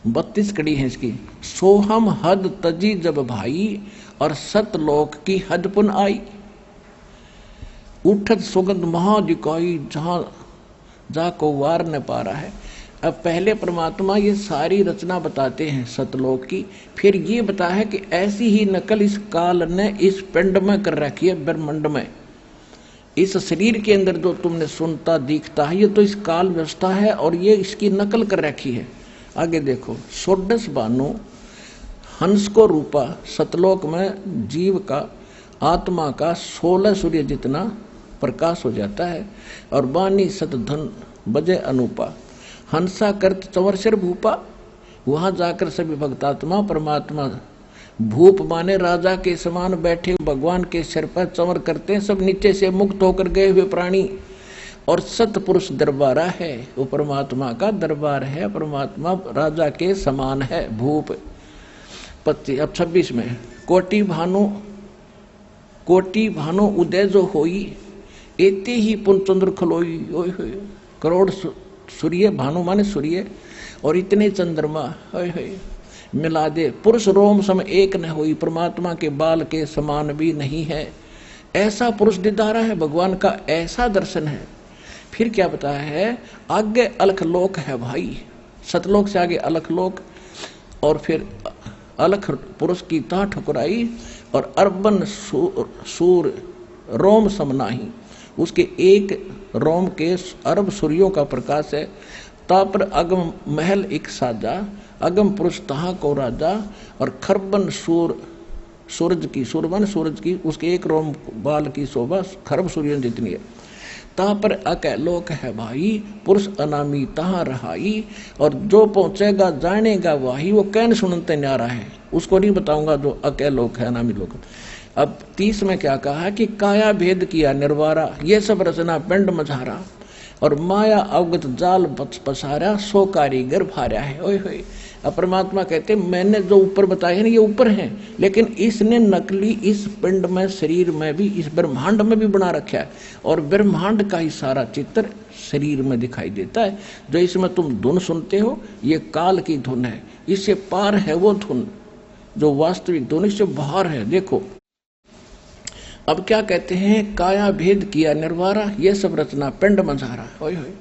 32 कड़ी है इसकी। सोहम हद तजी जब भाई और सतलोक की हद पुन आई, उठत सुगंध महादिकाई जहां जाको वार न पा रहा है। अब पहले परमात्मा ये सारी रचना बताते हैं सतलोक की, फिर ये बताया है कि ऐसी ही नकल इस काल ने इस पिंड में कर रखी है, ब्रह्मांड में। इस शरीर के अंदर जो तुमने सुनता दिखता है ये तो इस काल व्यवस्था है, और ये इसकी नकल कर रखी है। आगे देखो, षोडश भानु हंस को रूपा, सतलोक में जीव का आत्मा का 16 सूर्य जितना प्रकाश हो जाता है, और बानी सतधन बजे अनुपा, हंसा करत चंवर सिर भूपा। वहां जाकर सभी भक्तात्मा परमात्मा भूप माने राजा के समान बैठे भगवान के सिर पर चंवर करते हैं, सब नीचे से मुक्त होकर गए हुए प्राणी। और सतपुरुष दरबारा है, वो परमात्मा का दरबार है, परमात्मा राजा के समान है भूप। 25 अब 26 में, कोटि भानु उदय जो होई, एते ही पुन चंद्र खलोई। करोड़ सूर्य, भानु माने सूर्य, और इतने चंद्रमा मिला दे, पुरुष रोम सम एक न होई, परमात्मा के बाल के समान भी नहीं है। ऐसा पुरुष दीदारा है भगवान का, ऐसा दर्शन है। फिर क्या बताया है, आगे अलख लोक है भाई, सतलोक से आगे अलख लोक, और फिर अलख पुरुष की ता ठुकराई, और अर्बन सूर रोम समनाही, उसके एक रोम के अरब सूर्यों का प्रकाश है। तापर अगम महल एक साजा, अगम पुरुष तहा को राजा, और खरबन सूरज की उसके एक रोम बाल की शोभा खरब सूर्य जितनी है। तहाँ पर अकैलोक है भाई, पुरुष अनामी तहाँ रहाई, और जो पहुंचेगा जानेगा वही, वो कैन सुनते न्यारा है, उसको नहीं बताऊंगा जो अकैलोक है अनामी लोग। अब 30 में क्या कहा कि काया भेद किया निर्वारा, ये सब रचना पिंड मझारा, और माया अवगत जाल पसारा, सो कारीगर भार्या है। ओए होए, अब परमात्मा कहते मैंने जो ऊपर बताए हैं ये ऊपर हैं, लेकिन इसने नकली इस पिंड में, शरीर में भी, इस ब्रह्मांड में भी बना रखा है, और ब्रह्मांड का ही सारा चित्र शरीर में दिखाई देता है। जो इसमें तुम धुन सुनते हो ये काल की धुन है, इससे पार है वो धुन जो वास्तविक धुन, इससे बाहर है। देखो अब क्या कहते हैं, काया भेद किया निर्वारा, ये सब रचना पिंड मझारा। ओए होए,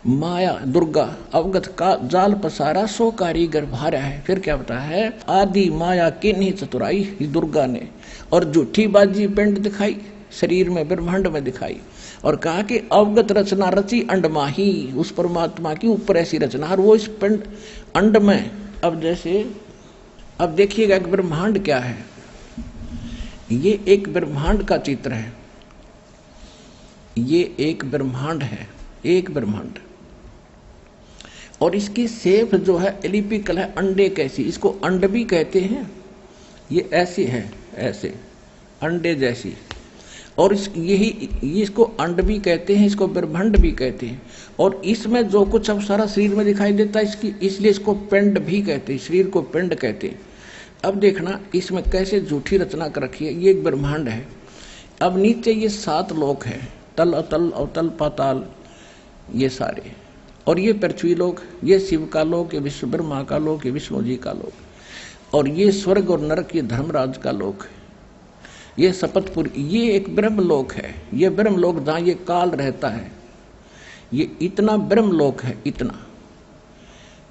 माया दुर्गा अवगत का जाल पसारा, सो कारीगर भारा है। फिर क्या बताया है, आदि माया की नहीं चतुराई दुर्गा ने, और झूठी बाजी पिंड दिखाई, शरीर में ब्रह्मांड में दिखाई, और कहा कि अवगत रचना रची अंड माही, उस परमात्मा की ऊपर ऐसी रचना, और वो इस पिंड अंड में। अब जैसे अब देखिएगा एक ब्रह्मांड क्या है, ये एक ब्रह्मांड का चित्र है, ये एक ब्रह्मांड है, एक ब्रह्मांड, और इसकी शेप जो है एलिपिकल है, अंडे कैसी, इसको अंड भी कहते हैं, ये ऐसी है, ऐसे अंडे जैसी, और इसको अंड भी कहते हैं, इसको ब्रह्मांड भी कहते हैं। और इसमें जो कुछ अब सारा शरीर में दिखाई देता है इसलिए इसको पिंड भी कहते हैं, शरीर को पिंड कहते हैं। अब देखना इसमें कैसे झूठी रचना कर रखी है, ये एक ब्रह्मांड है। अब नीचे ये 7 लोक है, तल अतल अवतल पाताल, ये सारे, और ये पृथ्वी लोक, ये शिव का लोक, ये विश्व ब्रह्मा का लोक, ये विष्णु जी का लोक, और ये स्वर्ग और नरक, ये धर्मराज का लोक है, ये शपथपुर, ये एक ब्रह्म लोक है। ये ब्रह्म लोक जहाँ ये काल रहता है, ये इतना ब्रह्म लोक है, इतना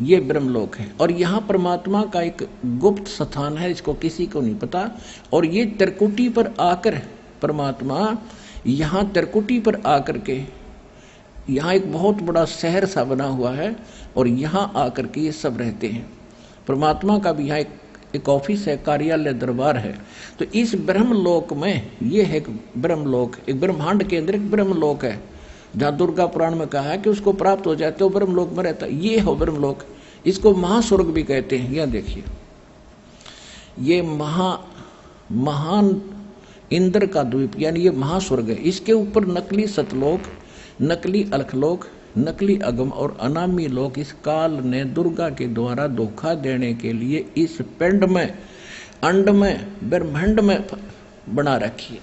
ये ब्रह्मलोक है। और यहाँ परमात्मा का एक गुप्त स्थान है, इसको किसी को नहीं पता। और ये त्रिकुटी पर आकर परमात्मा, यहाँ त्रिकुटी पर आकर के, यहाँ एक बहुत बड़ा शहर सा बना हुआ है, और यहाँ आकर के ये सब रहते हैं। परमात्मा का भी यहाँ एक ऑफिस है, कार्यालय, दरबार है। तो इस ब्रह्मलोक में ये है एक ब्रह्मलोक, एक ब्रह्मांड के अंदर एक ब्रह्मलोक है, जहाँ दुर्गा पुराण में कहा है कि उसको प्राप्त हो जाते हो ब्रह्मलोक में रहता है। ये हो ब्रह्मलोक, इसको महास्वर्ग भी कहते हैं। यह देखिए, ये महान इंद्र का द्वीप यानी ये महास्वर्ग है। इसके ऊपर नकली सतलोक, नकली अलखलोक, नकली अगम और अनामी लोक इस काल ने दुर्गा के द्वारा धोखा देने के लिए इस पिंड में, अंड में, ब्रह्मांड में बना रखी है।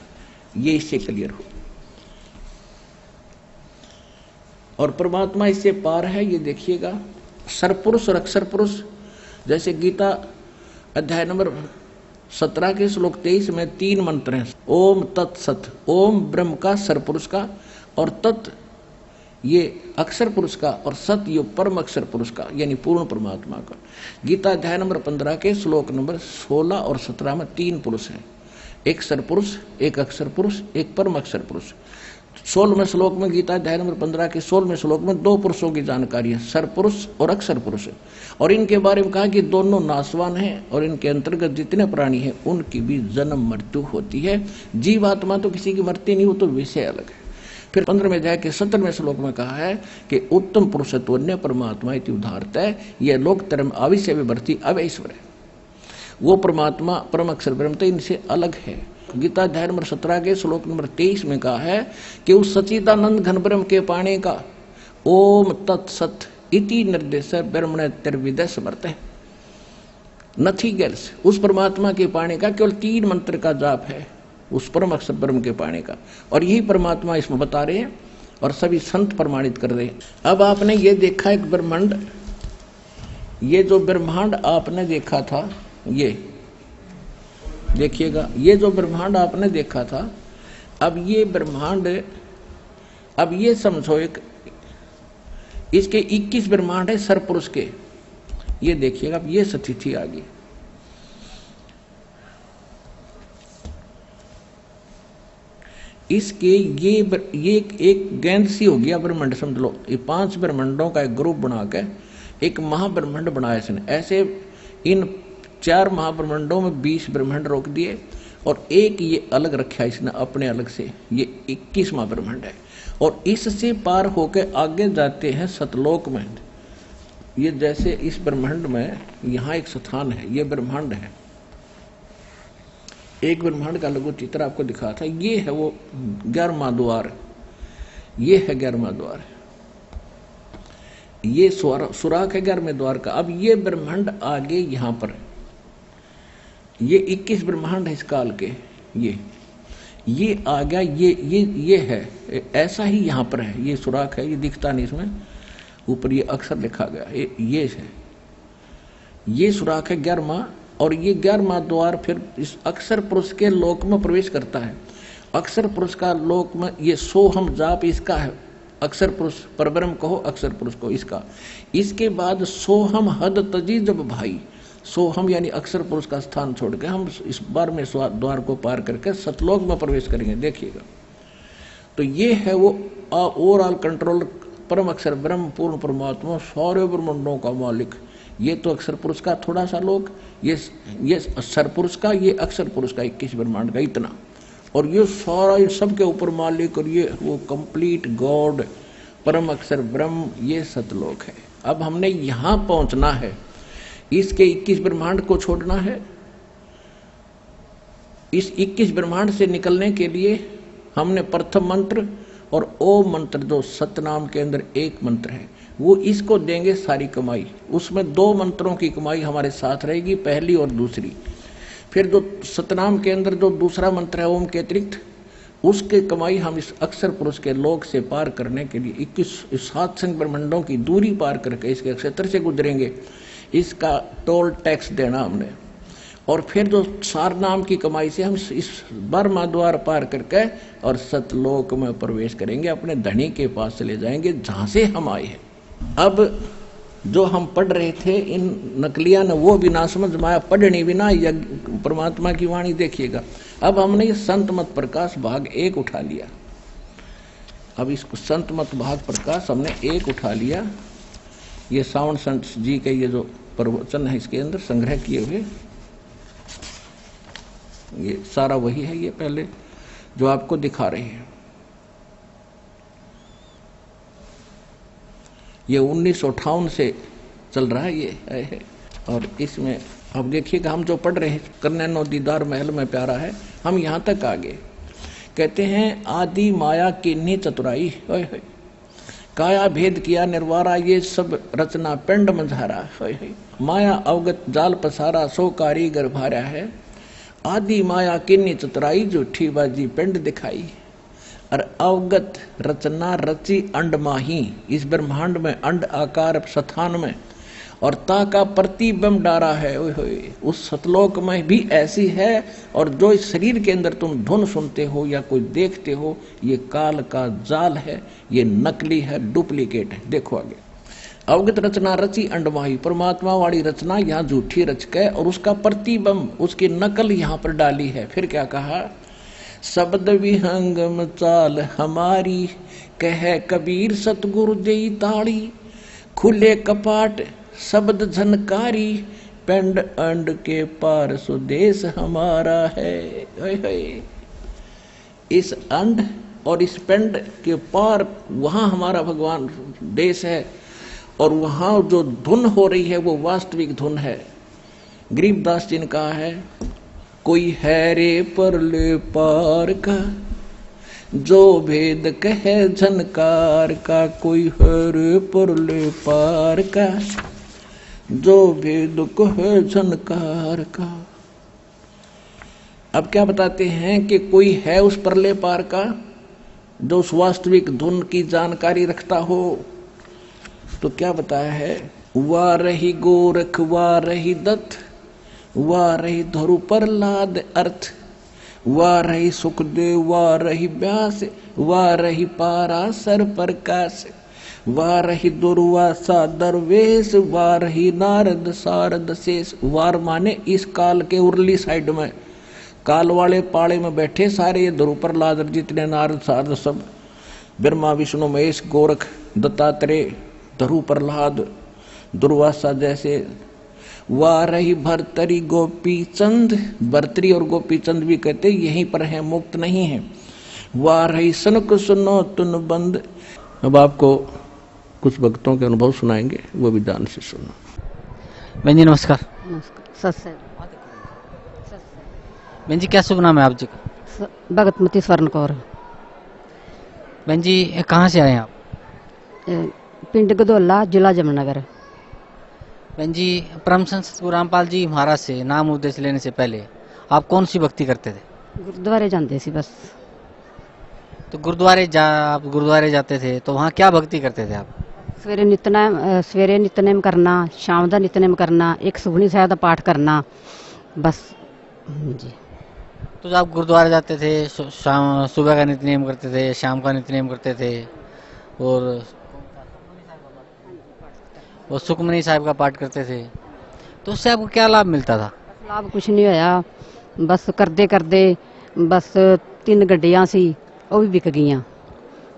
ये इससे क्लियर हो। और परमात्मा इससे पार है। ये देखिएगा, सरपुरुष और अक्षर पुरुष, जैसे गीता अध्याय नंबर 17 के श्लोक 23 में 3 मंत्र हैं। ओम तत्सत, ओम ब्रह्म का, सरपुरुष का, और तत् ये अक्षर पुरुष का, और सत ये परम अक्षर पुरुष का यानी पूर्ण परमात्मा का। गीता अध्याय नंबर 15 के श्लोक नंबर 16 और 17 में 3 पुरुष हैं, एक सरपुरुष, एक अक्षर पुरुष, एक परम अक्षर पुरुष। 16वें श्लोक में, गीता अध्याय नंबर 15 के 16वें श्लोक में 2 पुरुषों की जानकारी है, सरपुरुष और अक्षर पुरुष, और इनके बारे में कहा कि दोनों नाशवान हैं और इनके अंतर्गत जितने प्राणी हैं उनकी भी जन्म मृत्यु होती है। जीवात्मा तो किसी की मरती नहीं, वो तो विषय अलग है। फिर 15वें अध्याय के 17वें श्लोक में कहा है कि उत्तम पुरुषत्वन्य परमात्मा इति उदाहरतः यह लोक तरम आविष्य विवर्ती अवैश्वर है। वो परमात्मा परम अक्षर ब्रह्म तो इनसे अलग है। गीता अध्याय नंबर 17 के श्लोक नंबर 23 में कहा है कि उस सच्चिदानंद घन ब्रह्म के पाने का ओम तत्सत इति निर्देश ब्रह्मण त्रिविद समर्थ है, नथिंग एल्स। उस परमात्मा के पाने का केवल 3 मंत्र का जाप है, उस परम अक्षर ब्रह्म के पाने का, और यही परमात्मा इसमें बता रहे हैं और सभी संत प्रमाणित कर रहे हैं। अब आपने ये देखा एक ब्रह्मांड, ये जो ब्रह्मांड आपने देखा था, ये देखिएगा, ये जो ब्रह्मांड आपने देखा था, अब ये ब्रह्मांड, अब ये समझो एक इसके 21 ब्रह्मांड है सरपुरुष के। ये देखिएगा, अब ये स्थिति आ गई। इसके ये एक गेंद सी हो गया ब्रह्मांड, समझ लो। ये 5 ब्रह्मांडों का एक ग्रुप बना के एक महाब्रह्मांड बनाया इसने। ऐसे इन 4 महाब्रह्मांडों में 20 ब्रह्मांड रोक दिए और एक ये अलग रखा इसने अपने अलग से, ये 21वां ब्रह्मांड है। और इससे पार होके आगे जाते हैं सतलोक में। ये जैसे इस ब्रह्मांड में यहाँ एक स्थान है, ये ब्रह्मांड है, एक ब्रह्मांड का लघु चित्र आपको दिखा था। ये है वो 11वां द्वार, ये है 11वां द्वार, ये सुराख है 11वें द्वार का। अब ये ब्रह्मांड आगे यहाँ पर है, ये 21 ब्रह्मांड है इस काल के। ये आ गया, ये है, ऐसा ही यहाँ पर है। ये सुराख है, ये दिखता नहीं इसमें, ऊपर ये अक्षर लिखा गया, ये है, ये सुराख है 11वां। और ये 11वां द्वार फिर इस अक्षर पुरुष के लोक में प्रवेश करता है। अक्षर पुरुष का लोक में ये सोहम जाप इसका है, अक्षर पुरुष परब्रह्म कहो, अक्षर पुरुष को इसका। इसके बाद सोहम हद तजी जब भाई, सोहम यानी अक्षर पुरुष का स्थान छोड़ के हम इस बार में द्वार को पार करके सतलोक में प्रवेश करेंगे। देखिएगा, तो ये है वो ओवरऑल कंट्रोल परम अक्षर ब्रह्म पूर्ण परमात्मा सारे ब्रह्मांडों का मालिक। ये तो अक्षर पुरुष का थोड़ा सा लोक, ये सरपुरुष का, ये अक्षर पुरुष का 21 ब्रह्मांड का इतना, और ये सारा इन सब के ऊपर मालिक, और ये वो कंप्लीट गॉड परम अक्षर ब्रह्म, ये सतलोक है। अब हमने यहाँ पहुंचना है, इसके 21 ब्रह्मांड को छोड़ना है। इस 21 ब्रह्मांड से निकलने के लिए हमने प्रथम मंत्र और ओम मंत्र, जो सतनाम के अंदर एक मंत्र है, वो इसको देंगे सारी कमाई। उसमें 2 मंत्रों की कमाई हमारे साथ रहेगी, पहली और दूसरी। फिर जो सतनाम के अंदर जो दूसरा मंत्र है ओम के अतिरिक्त, उसके कमाई हम इस अक्षर पुरुष के लोक से पार करने के लिए 21 7 संग ब्रह्मांडों की दूरी पार करके इसके क्षेत्र से गुजरेंगे, इसका टोल टैक्स देना हमने। और फिर जो सार नाम की कमाई से हम इस 12वां द्वार पार करके और सतलोक में प्रवेश करेंगे, अपने धनी के पास चले जाएंगे जहाँ से हम आए हैं। अब जो हम पढ़ रहे थे इन नकलिया ने वो भी ना समझ में आया, पढ़नी भी ना परमात्मा की वाणी। देखिएगा, अब हमने ये संत मत प्रकाश भाग 1 उठा लिया। अब इसको संत मत भाग प्रकाश हमने 1 उठा लिया। ये सावन संत जी के ये जो प्रवचन है इसके अंदर संग्रह किए हुए, ये सारा वही है, ये पहले जो आपको दिखा रहे हैं। ये 1958 से चल रहा है ये है, और इसमें अब देखिएगा, हम जो पढ़ रहे हैं करनैनो दीदार महल में प्यारा है, हम यहाँ तक आ गए। कहते हैं आदि माया किन्नी चतुराई, होय होय, काया भेद किया निर्वारा, ये सब रचना पिंड मझारा, होय होय, माया अवगत जाल पसारा, सो कारीगर भारा है, आदि माया किन्नी चतुराई, झूठी बाजी पिंड दिखाई। और अवगत रचना रची अंड माही, इस ब्रह्मांड में अंड आकार स्थान में, और ता का प्रतिबिंब डारा है, ओए होए, उस सतलोक में भी ऐसी है। और जो इस शरीर के अंदर तुम धुन सुनते हो या कोई देखते हो, ये काल का जाल है, ये नकली है, डुप्लीकेट है। देखो आगे, अवगत रचना रची अंडमाही, परमात्मा वाली रचना यहाँ झूठी रच के और उसका प्रतिबिंब, उसकी नकल यहाँ पर डाली है। फिर क्या कहा, शब्द विहंगम चाल हमारी, कह कबीर सतगुरु जई ताड़ी, खुले कपाट शब्द झनकारी, पिंड अंड के पार सुदेश हमारा है। इस अंड और इस पिंड के पार वहां हमारा भगवान देश है, और वहां जो धुन हो रही है वो वास्तविक धुन है। गरीबदास जी ने कहा है, कोई है रे परले पार का, जो भेद कहे झनकार का, कोई है रे परले पार का, जो भेद कहे झनकार का। अब क्या बताते हैं कि कोई है उस परले पार का जो उस वास्तविक धुन की जानकारी रखता हो। तो क्या बताया है, वाह रही गोरख, वाह रही दत्त, वाह रही धरु प्रहलाद अर्थ, वाह रही सुखदेव, वाह रही व्यास, वाह रही पाराशर प्रकाश, वाह रही दुर्वासा दरवेश, वाह रही नारद सारद शेष। वार माने इस काल के उरली साइड में, काल वाले पाड़े में बैठे सारे ये ध्रुव प्रहलाद जितने नारद सारद सब, ब्रह्मा विष्णु महेश गोरख दत्तात्रेय ध्रुव प्रहलाद दुर्वासा जैसे। वाह रही भरतरी गोपी चंद, भरतरी और गोपी चंद भी कहते यहीं पर हैं, मुक्त नहीं है। वाह रही सनक सुनो तुन बंद। अब आपको कुछ भक्तों के अनुभव सुनाएंगे, वो भी ध्यान से सुनो। बहन जी नमस्कार। नमस्कार। सत बहन जी क्या शुभ नाम है आप जी का? भगतमती स्वर्ण कौर। बहन जी कहाँ से आए हैं आप? पिंड गदोला, जिला जमुनानगर। बहन जी परम संत सतगुरु रामपाल जी महाराज से नाम उद्देश्य लेने से पहले आप कौन सी भक्ति करते थे? गुरुद्वारे जाते सी बस। तो आप गुरुद्वारे जाते थे तो वहाँ क्या भक्ति करते थे आप? सवेरे नितनेम करना, शाम का नितनेम करना, एक सुखनी साहिब का पाठ करना, बस जी। तो जब आप गुरुद्वारे जाते थे, शाम सुबह का नितनेम करते थे, शाम का नितनेम करते थे, और सुखमनी साहिब का पाठ करते थे, तो उससे आपको क्या लाभ मिलता था? लाभ कुछ नहीं होया, बस करते करते बस 3 गड्डियां सी वो भी विक गईयां,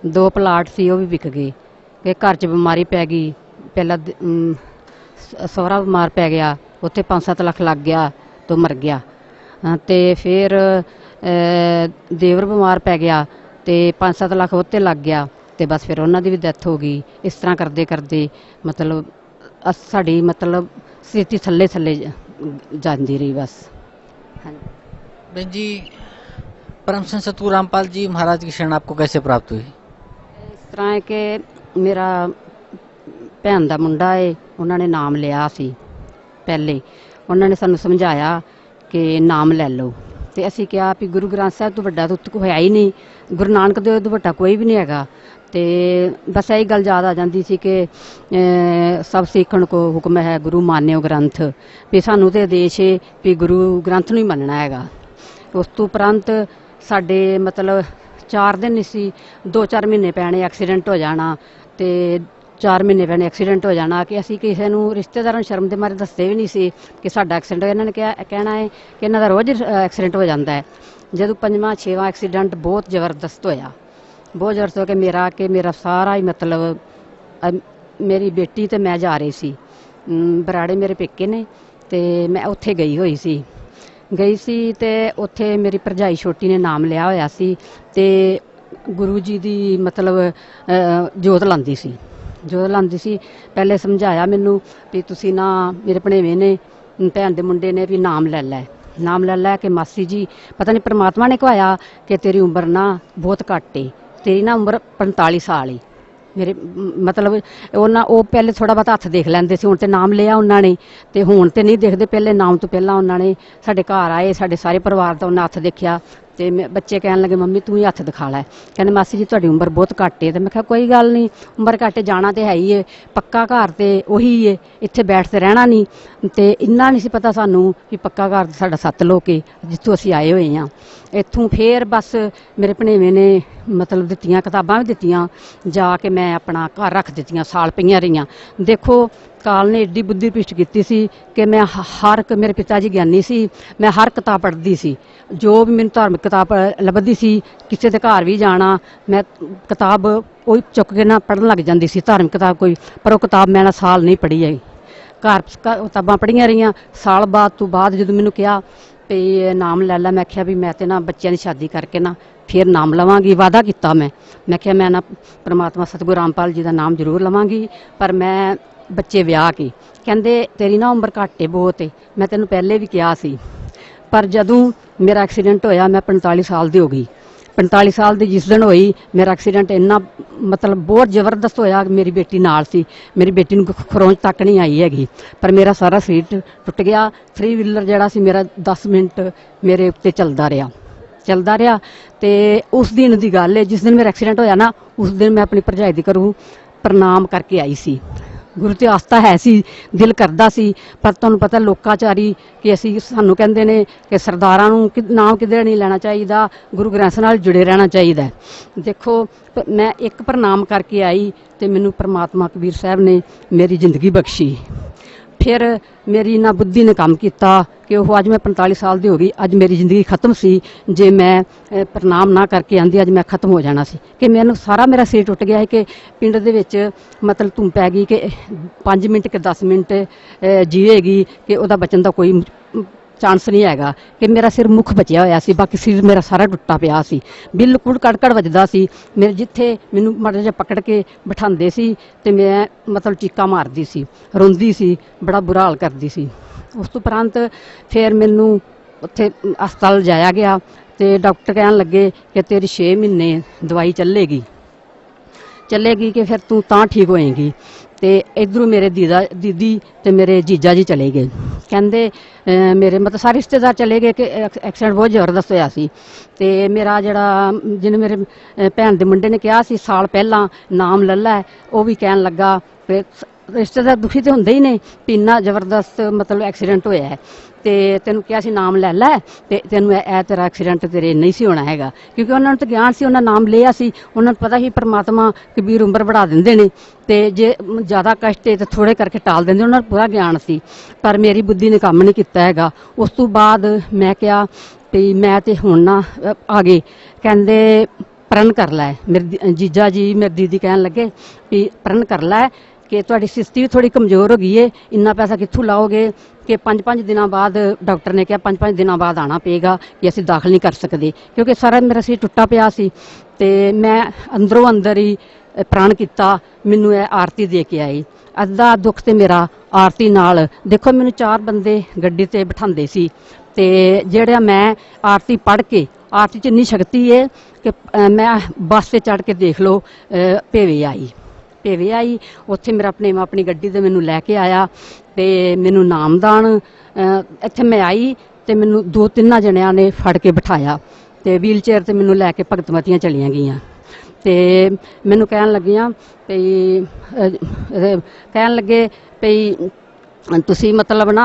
2 प्लाट सी वो भी विक गए, कि घर च बीमारी पै गई। पहला सहुरा बीमार पै गया, उत्थे 5-7 लाख लग गया तो मर गया। तो फिर देवर बीमार पै गया तो 5-7 लाख उत्ते लग गया, तो बस फिर उन्होंने भी डैथ हो गई। इस तरह करते करते मतलब साड़ी मतलब स्थिति थल्ले थल्ले जाती रही बस। हाँ बहन जी परम संत सतगुरु रामपाल जी महाराज की शरण आपको कैसे प्राप्त हुई? इस तरह है कि मेरा भैन का मुंडा है, उन्होंने नाम लिया सी पहले, उन्होंने सानू समझाया कि नाम ले लो, तो असी कहा भी गुरु ग्रंथ साहब तो वड्डा तो उत्त कोई है ही नहीं, गुरु नानक देव तो वड्डा कोई भी नहीं हैगा। तो बस यही गल याद आ जाती सी कि सब सीखण को हुक्म है गुरु मान्यो ग्रंथ, भी सानू तो आदेश है भी गुरु ग्रंथ नूं ही मनना हैगा। उस तो उपरंत साडे मतलब 4 दिन नहीं सी, 2-4 महीने पैने एक्सीडेंट हो जाना, तो 4 महीने पैने एक्सीडेंट हो जाना कि असी किसी नूं रिश्तेदारां नूं शर्म दे मारे दसदे भी नहीं सी कि साडा एक्सीडेंट। इन्होंने कहना है कि इन्हां दा रोज़ एक्सीडेंट हो जाता है। जदों 5वां 6वां एक्सीडेंट बहुत जबरदस्त होया, बहुत जबरदस्त हो के मेरा सारा ही मतलब मेरी बेटी तो मैं जा रही सी, बराड़े मेरे पेके ने, तो मैं उत्थे गई सी ते उत्थे मेरी भरजाई छोटी ने नाम लिया होया सी, ते गुरु जी दी मतलब जोत लांदी सी। पहले समझाया मैनू भी तुसी ना, मेरे भणेवे ने ਭੈਣ ਦੇ ਮੁੰਡੇ ਨੇ ਵੀ ਨਾਮ ਲੈ ਲੈ ਕੇ ਮਾਸੀ ਜੀ ਪਤਾ ਨਹੀਂ ਪ੍ਰਮਾਤਮਾ ਨੇ ਕਹਾਇਆ ਕਿ ਤੇਰੀ ਉਮਰ ਨਾ ਬਹੁਤ ਘੱਟ ਏ, ਤੇਰੀ ਨਾ ਉਮਰ 45 ਸਾਲ ਏ। ਮੇਰੇ ਮਤਲਬ ਉਹ ਪਹਿਲੇ ਥੋੜਾ ਬਹੁਤ ਹੱਥ ਦੇਖ ਲੈਂਦੇ ਸੀ, ਹੁਣ ਤੇ ਨਾਮ ਲਿਆ ਉਹਨਾਂ ਨੇ ਤੇ ਹੁਣ ਤੇ ਨਹੀਂ ਦੇਖਦੇ, ਪਹਿਲੇ ਨਾਮ ਤੋਂ ਪਹਿਲਾਂ ਉਹਨਾਂ ਨੇ ਸਾਡੇ ਘਰ ਆਏ, ਸਾਡੇ ਸਾਰੇ ਪਰਿਵਾਰ ਦਾ ਉਹਨਾਂ ਹੱਥ ਦੇਖਿਆ ਤੇ ਬੱਚੇ ਕਹਿਣ ਲੱਗੇ ਮੰਮੀ ਤੂੰ ਹੀ ਹੱਥ ਦਿਖਾ ਲੈ, ਕਹਿੰਦੇ ਮਾਸੀ ਜੀ ਤੁਹਾਡੀ ਉਮਰ ਬਹੁਤ ਘੱਟ ਏ। ਤੇ ਮੈਂ ਕਿਹਾ ਕੋਈ ਗੱਲ ਨਹੀਂ, ਉਮਰ ਘੱਟ ਜਾਣਾ ਤੇ ਹੈ ਹੀ ਏ, ਪੱਕਾ ਘਰ ਤੇ ਉਹੀ ਏ, ਇੱਥੇ ਬੈਠ ਤੇ ਰਹਿਣਾ ਨਹੀਂ। ਤੇ ਇੰਨਾ ਨਹੀਂ ਸੀ ਪਤਾ ਸਾਨੂੰ ਕਿ ਪੱਕਾ ਘਰ ਸਾਡਾ ਸਤਲੋਕ ਏ ਜਿੱਥੋਂ ਅਸੀਂ ਆਏ ਹੋਏ ਹਾਂ। ਇੱਥੋਂ ਫੇਰ ਬਸ ਮੇਰੇ ਭਣੇਵੇਂ ਨੇ ਮਤਲਬ ਦਿੱਤੀਆਂ, ਕਿਤਾਬਾਂ ਵੀ ਦਿੱਤੀਆਂ, ਜਾ ਕੇ ਮੈਂ ਆਪਣਾ ਘਰ ਰੱਖ ਦਿੱਤੀਆਂ, ਸਾਲ ਪਈਆਂ ਰਹੀਆਂ। ਦੇਖੋ ਕਾਲ ਨੇ ਏਡੀ ਬੁੱਧੀ ਭ੍ਰਿਸ਼ਟ ਕੀਤੀ ਸੀ ਕਿ ਮੈਂ ਹਰ ਇੱਕ, ਮੇਰੇ ਪਿਤਾ ਜੀ ਗਿਆਨੀ ਸੀ, ਮੈਂ ਹਰ ਕਿਤਾਬ ਪੜ੍ਹਦੀ ਸੀ, ਜੋ ਵੀ ਮੈਨੂੰ ਧਾਰਮਿਕ ਕਿਤਾਬ ਲੱਭਦੀ ਸੀ, ਕਿਸੇ ਦੇ ਘਰ ਵੀ ਜਾਣਾ ਮੈਂ ਕਿਤਾਬ ਉਹ ਚੁੱਕ ਕੇ ਨਾ ਪੜ੍ਹਨ ਲੱਗ ਜਾਂਦੀ ਸੀ, ਧਾਰਮਿਕ ਕਿਤਾਬ ਕੋਈ, ਪਰ ਉਹ ਕਿਤਾਬ ਮੈਂ ਨਾ ਸਾਲ ਨਹੀਂ ਪੜ੍ਹੀ ਹੈ। ਘਰ ਕਿਤਾਬਾਂ ਪੜ੍ਹੀਆਂ ਰਹੀਆਂ। ਸਾਲ ਬਾਅਦ ਤੋਂ ਬਾਅਦ ਜਦੋਂ ਮੈਨੂੰ ਕਿਹਾ ਵੀ ਨਾਮ ਲੈ ਲਾ, ਮੈਂ ਕਿਹਾ ਵੀ ਮੈਂ ਤੇ ਨਾ ਬੱਚਿਆਂ ਦੀ ਸ਼ਾਦੀ ਕਰਕੇ ਨਾ ਫਿਰ ਨਾਮ ਲਵਾਂਗੀ, ਵਾਅਦਾ ਕੀਤਾ ਮੈਂ ਕਿਹਾ ਮੈਂ ਨਾ ਪ੍ਰਮਾਤਮਾ ਸਤਿਗੁਰੂ ਰਾਮਪਾਲ ਜੀ ਦਾ ਨਾਮ ਜ਼ਰੂਰ ਲਵਾਂਗੀ, ਪਰ ਮੈਂ ਬੱਚੇ ਵਿਆਹ ਕੇ। ਕਹਿੰਦੇ ਤੇਰੀ ਨਾ ਉਮਰ ਘੱਟ ਏ ਬਹੁਤ ਏ, ਮੈਂ ਤੈਨੂੰ ਪਹਿਲੇ ਵੀ ਕਿਹਾ ਸੀ। ਪਰ ਜਦੋਂ ਮੇਰਾ ਐਕਸੀਡੈਂਟ ਹੋਇਆ ਮੈਂ 45 ਸਾਲ ਦੀ ਹੋ ਗਈ। 45 ਸਾਲ ਦੀ ਜਿਸ ਦਿਨ ਹੋਈ ਮੇਰਾ ਐਕਸੀਡੈਂਟ ਇੰਨਾ ਮਤਲਬ ਬਹੁਤ ਜ਼ਬਰਦਸਤ ਹੋਇਆ। ਮੇਰੀ ਬੇਟੀ ਨਾਲ ਸੀ, ਮੇਰੀ ਬੇਟੀ ਨੂੰ ਖਰੋਂਚ ਤੱਕ ਨਹੀਂ ਆਈ ਹੈਗੀ, ਪਰ ਮੇਰਾ ਸਾਰਾ ਸਰੀਰ ਟੁੱਟ ਗਿਆ। 3 ਵੀਲਰ ਜਿਹੜਾ ਸੀ ਮੇਰਾ 10 ਮਿੰਟ ਮੇਰੇ ਉੱਤੇ ਚੱਲਦਾ ਰਿਹਾ। ਤੇ ਉਸ ਦਿਨ ਦੀ ਗੱਲ ਹੈ, ਜਿਸ ਦਿਨ ਮੇਰਾ ਐਕਸੀਡੈਂਟ ਹੋਇਆ ਨਾ, ਉਸ ਦਿਨ ਮੈਂ ਆਪਣੀ ਭਰਜਾਈ ਦੇ ਘਰੋਂ ਪ੍ਰਣਾਮ ਕਰਕੇ ਆਈ ਸੀ। ਗੁਰੂ ਤੇ ਆਸਥਾ ਹੈ ਸੀ, ਦਿਲ ਕਰਦਾ ਸੀ, ਪਰ ਤੁਹਾਨੂੰ ਪਤਾ ਲੋਕਾਚਾਰੀ ਕਿ ਸਾਨੂੰ ਕਹਿੰਦੇ ਨੇ ਕਿ ਸਰਦਾਰਾਂ ਨੂੰ ਨਾਮ ਕਿਧਰੇ ਨਹੀਂ ਲੈਣਾ ਚਾਹੀਦਾ, ਗੁਰੂ ਗ੍ਰੰਥ ਨਾਲ ਜੁੜੇ ਰਹਿਣਾ ਚਾਹੀਦਾ। ਦੇਖੋ ਮੈਂ ਇੱਕ ਪ੍ਰਣਾਮ ਕਰਕੇ ਆਈ ਤੇ ਮੈਨੂੰ ਪ੍ਰਮਾਤਮਾ ਕਬੀਰ ਸਾਹਿਬ ਨੇ ਮੇਰੀ ਜ਼ਿੰਦਗੀ ਬਖਸ਼ੀ। ਫਿਰ ਮੇਰੀ ਨਾ ਬੁੱਧੀ ਨੇ ਕੰਮ ਕੀਤਾ ਕਿ ਉਹ ਅੱਜ ਮੈਂ 45 ਸਾਲ ਦੀ ਹੋ ਗਈ, ਅੱਜ ਮੇਰੀ ਜ਼ਿੰਦਗੀ ਖਤਮ ਸੀ। ਜੇ ਮੈਂ ਪ੍ਰਣਾਮ ਨਾ ਕਰਕੇ ਆਂਦੀ ਅੱਜ ਮੈਂ ਖਤਮ ਹੋ ਜਾਣਾ ਸੀ, ਕਿ ਮੈਨੂੰ ਸਾਰਾ ਮੇਰਾ ਸਿਰ ਟੁੱਟ ਗਿਆ ਹੈ ਕਿ ਪਿੰਡ ਦੇ ਵਿੱਚ ਮਤਲਬ ਧੁੰਮ ਪੈ ਗਈ ਕਿ 5 ਮਿੰਟ ਕਿ 10 ਮਿੰਟ ਜੀਵੇਗੀ, ਕਿ ਉਹਦਾ ਬਚਣ ਦਾ ਕੋਈ ਚਾਂਸ ਨਹੀਂ ਹੈਗਾ, ਕਿ ਮੇਰਾ ਸਿਰ ਮੁੱਖ ਬਚਿਆ ਹੋਇਆ ਸੀ, ਬਾਕੀ ਸਿਰ ਮੇਰਾ ਸਾਰਾ ਟੁੱਟਾ ਪਿਆ ਸੀ, ਬਿਲਕੁਲ ਕੜਕੜ ਵੱਜਦਾ ਸੀ ਮੇਰੇ। ਜਿੱਥੇ ਮੈਨੂੰ ਮਾੜਾ ਜਿਹਾ ਪਕੜ ਕੇ ਬਿਠਾਉਂਦੇ ਸੀ ਤੇ ਮੈਂ ਮਤਲਬ ਚੀਕਾਂ ਮਾਰਦੀ ਸੀ, ਰੋਂਦੀ ਸੀ, ਬੜਾ ਬੁਰਾ ਹਾਲ ਕਰਦੀ ਸੀ। ਉਸ ਤੋਂ ਉਪਰੰਤ ਫਿਰ ਮੈਨੂੰ ਉੱਥੇ ਹਸਪਤਾਲ ਜਾਇਆ ਗਿਆ ਤੇ ਡਾਕਟਰ ਕਹਿਣ ਲੱਗੇ ਕਿ ਤੇਰੀ 6 ਮਹੀਨੇ ਦਵਾਈ ਚੱਲੇਗੀ ਕਿ ਫਿਰ ਤੂੰ ਤਾਂ ਠੀਕ ਹੋਏਗੀ। ਤੇ ਇਧਰੋਂ ਮੇਰੇ ਦੀਦੀ ਤੇ ਮੇਰੇ ਜੀਜਾ ਜੀ ਚਲੇ ਗਏ, ਕਹਿੰਦੇ ਮੇਰੇ ਮਤਲਬ ਸਾਰੇ ਰਿਸ਼ਤੇਦਾਰ ਚਲੇ ਗਏ ਕਿ ਐਕਸੀਡੈਂਟ ਬਹੁਤ ਜ਼ਬਰਦਸਤ ਹੋਇਆ ਸੀ। ਤੇ ਮੇਰਾ ਜਿਹੜਾ ਜਿਹਨੇ ਮੇਰੇ ਭੈਣ ਦੇ ਮੁੰਡੇ ਨੇ ਕਿਹਾ ਸੀ ਸਾਲ ਪਹਿਲਾਂ ਨਾਮ ਲੈ ਲੈ, ਉਹ ਵੀ ਕਹਿਣ ਲੱਗਾ ਫਿਰ ਰਿਸ਼ਤੇਦਾਰ ਦੁਖੀ ਤੇ ਹੁੰਦੇ ਹੀ ਨੇ ਵੀ ਇੰਨਾ ਜ਼ਬਰਦਸਤ ਮਤਲਬ ਐਕਸੀਡੈਂਟ ਹੋਇਆ ਹੈ, ਤੇ ਤੈਨੂੰ ਕਿਹਾ ਸੀ ਨਾਮ ਲੈ ਲੈ, ਤੇ ਤੈਨੂੰ ਇਹ ਤੇਰਾ ਐਕਸੀਡੈਂਟ ਤੇਰੇ ਨਹੀਂ ਸੀ ਹੋਣਾ ਹੈਗਾ, ਕਿਉਂਕਿ ਉਹਨਾਂ ਨੂੰ ਤਾਂ ਗਿਆਨ ਸੀ, ਉਹਨਾਂ ਨਾਮ ਲਿਆ ਸੀ, ਉਹਨਾਂ ਨੂੰ ਪਤਾ ਸੀ ਪ੍ਰਮਾਤਮਾ ਕਬੀਰ ਉਮਰ ਵਧਾ ਦਿੰਦੇ ਨੇ, ਤੇ ਜੇ ਜ਼ਿਆਦਾ ਕਸ਼ਟ ਹੈ ਤਾਂ ਥੋੜੇ ਕਰਕੇ ਟਾਲ ਦਿੰਦੇ, ਉਹਨਾਂ ਨੂੰ ਪੂਰਾ ਗਿਆਨ ਸੀ। ਪਰ ਮੇਰੀ ਬੁੱਧੀ ਨੇ ਕੰਮ ਨਹੀਂ ਕੀਤਾ ਹੈਗਾ। ਉਸ ਤੋਂ ਬਾਅਦ ਮੈਂ ਕਿਹਾ ਵੀ ਮੈਂ ਤੇ ਹੁਣ ਨਾ ਆ ਗਏ, ਕਹਿੰਦੇ ਪ੍ਰਣ ਕਰ ਲੈ। ਮੇਰੇ ਜੀਜਾ ਜੀ ਮੇਰੀ ਦੀਦੀ ਕਹਿਣ ਲੱਗੇ ਵੀ ਪ੍ਰਣ ਕਰ ਲੈ ਕਿ ਤੁਹਾਡੀ ਸਿਸਤੀ ਵੀ ਥੋੜੀ ਕਮਜ਼ੋਰ ਹੋ ਗਈ ਏ, ਇੰਨਾ ਪੈਸਾ ਕਿੱਥੋਂ ਲਾਓਗੇ, ਕਿ 5-5 ਦਿਨਾਂ ਬਾਅਦ ਡਾਕਟਰ ਨੇ ਕਿਹਾ 5-5 ਦਿਨਾਂ ਬਾਅਦ ਆਣਾ ਪਏਗਾ, ਕਿ ਅਸੀਂ ਦਾਖਲ ਨਹੀਂ ਕਰ ਸਕਦੇ, ਕਿਉਂਕਿ ਸਾਰਾ ਮੇਰਾ ਸਿਰ ਟੁੱਟਾ ਪਿਆ ਸੀ। ਤੇ ਮੈਂ ਅੰਦਰੋਂ ਅੰਦਰ ਹੀ ਪ੍ਰਣ ਕੀਤਾ, ਮੈਨੂੰ ਇਹ ਆਰਤੀ ਦੇ ਕੇ ਆਈ। ਅੱਧਾ ਦੁੱਖ ਤੇ ਮੇਰਾ ਆਰਤੀ ਨਾਲ। ਦੇਖੋ ਮੈਨੂੰ 4 ਬੰਦੇ ਗੱਡੀ ਤੇ ਬਿਠਾਉਂਦੇ ਸੀ, ਤੇ ਜਿਹੜਾ ਮੈਂ ਆਰਤੀ ਪੜ੍ਹ ਕੇ, ਆਰਤੀ 'ਚ ਇੰਨੀ ਸ਼ਕਤੀ ਹੈ ਕਿ ਮੈਂ ਬੱਸ ਤੇ ਚੜ੍ਹ ਕੇ ਦੇਖ ਲਓ ਭੇਵੇ ਆਈ ਉੱਥੇ ਮੇਰਾ ਆਪਣੀ ਗੱਡੀ ਤੇ ਮੈਨੂੰ ਲੈ ਕੇ ਆਇਆ ਤੇ ਮੈਨੂੰ ਨਾਮਦਾਨ ਇੱਥੇ ਮੈਂ ਆਈ ਤੇ ਮੈਨੂੰ 2-3 ਜਣਿਆਂ ਨੇ ਫੜ ਕੇ ਬਿਠਾਇਆ ਤੇ ਵੀਲ ਚੇਅਰ ਤੇ ਮੈਨੂੰ ਲੈ ਕੇ ਭਗਤਮਤੀਆਂ ਚਲੀਆਂ ਗਈਆਂ ਤੇ ਮੈਨੂੰ ਕਹਿਣ ਲੱਗੇ ਭਈ ਤੁਸੀਂ ਮਤਲਬ ਨਾ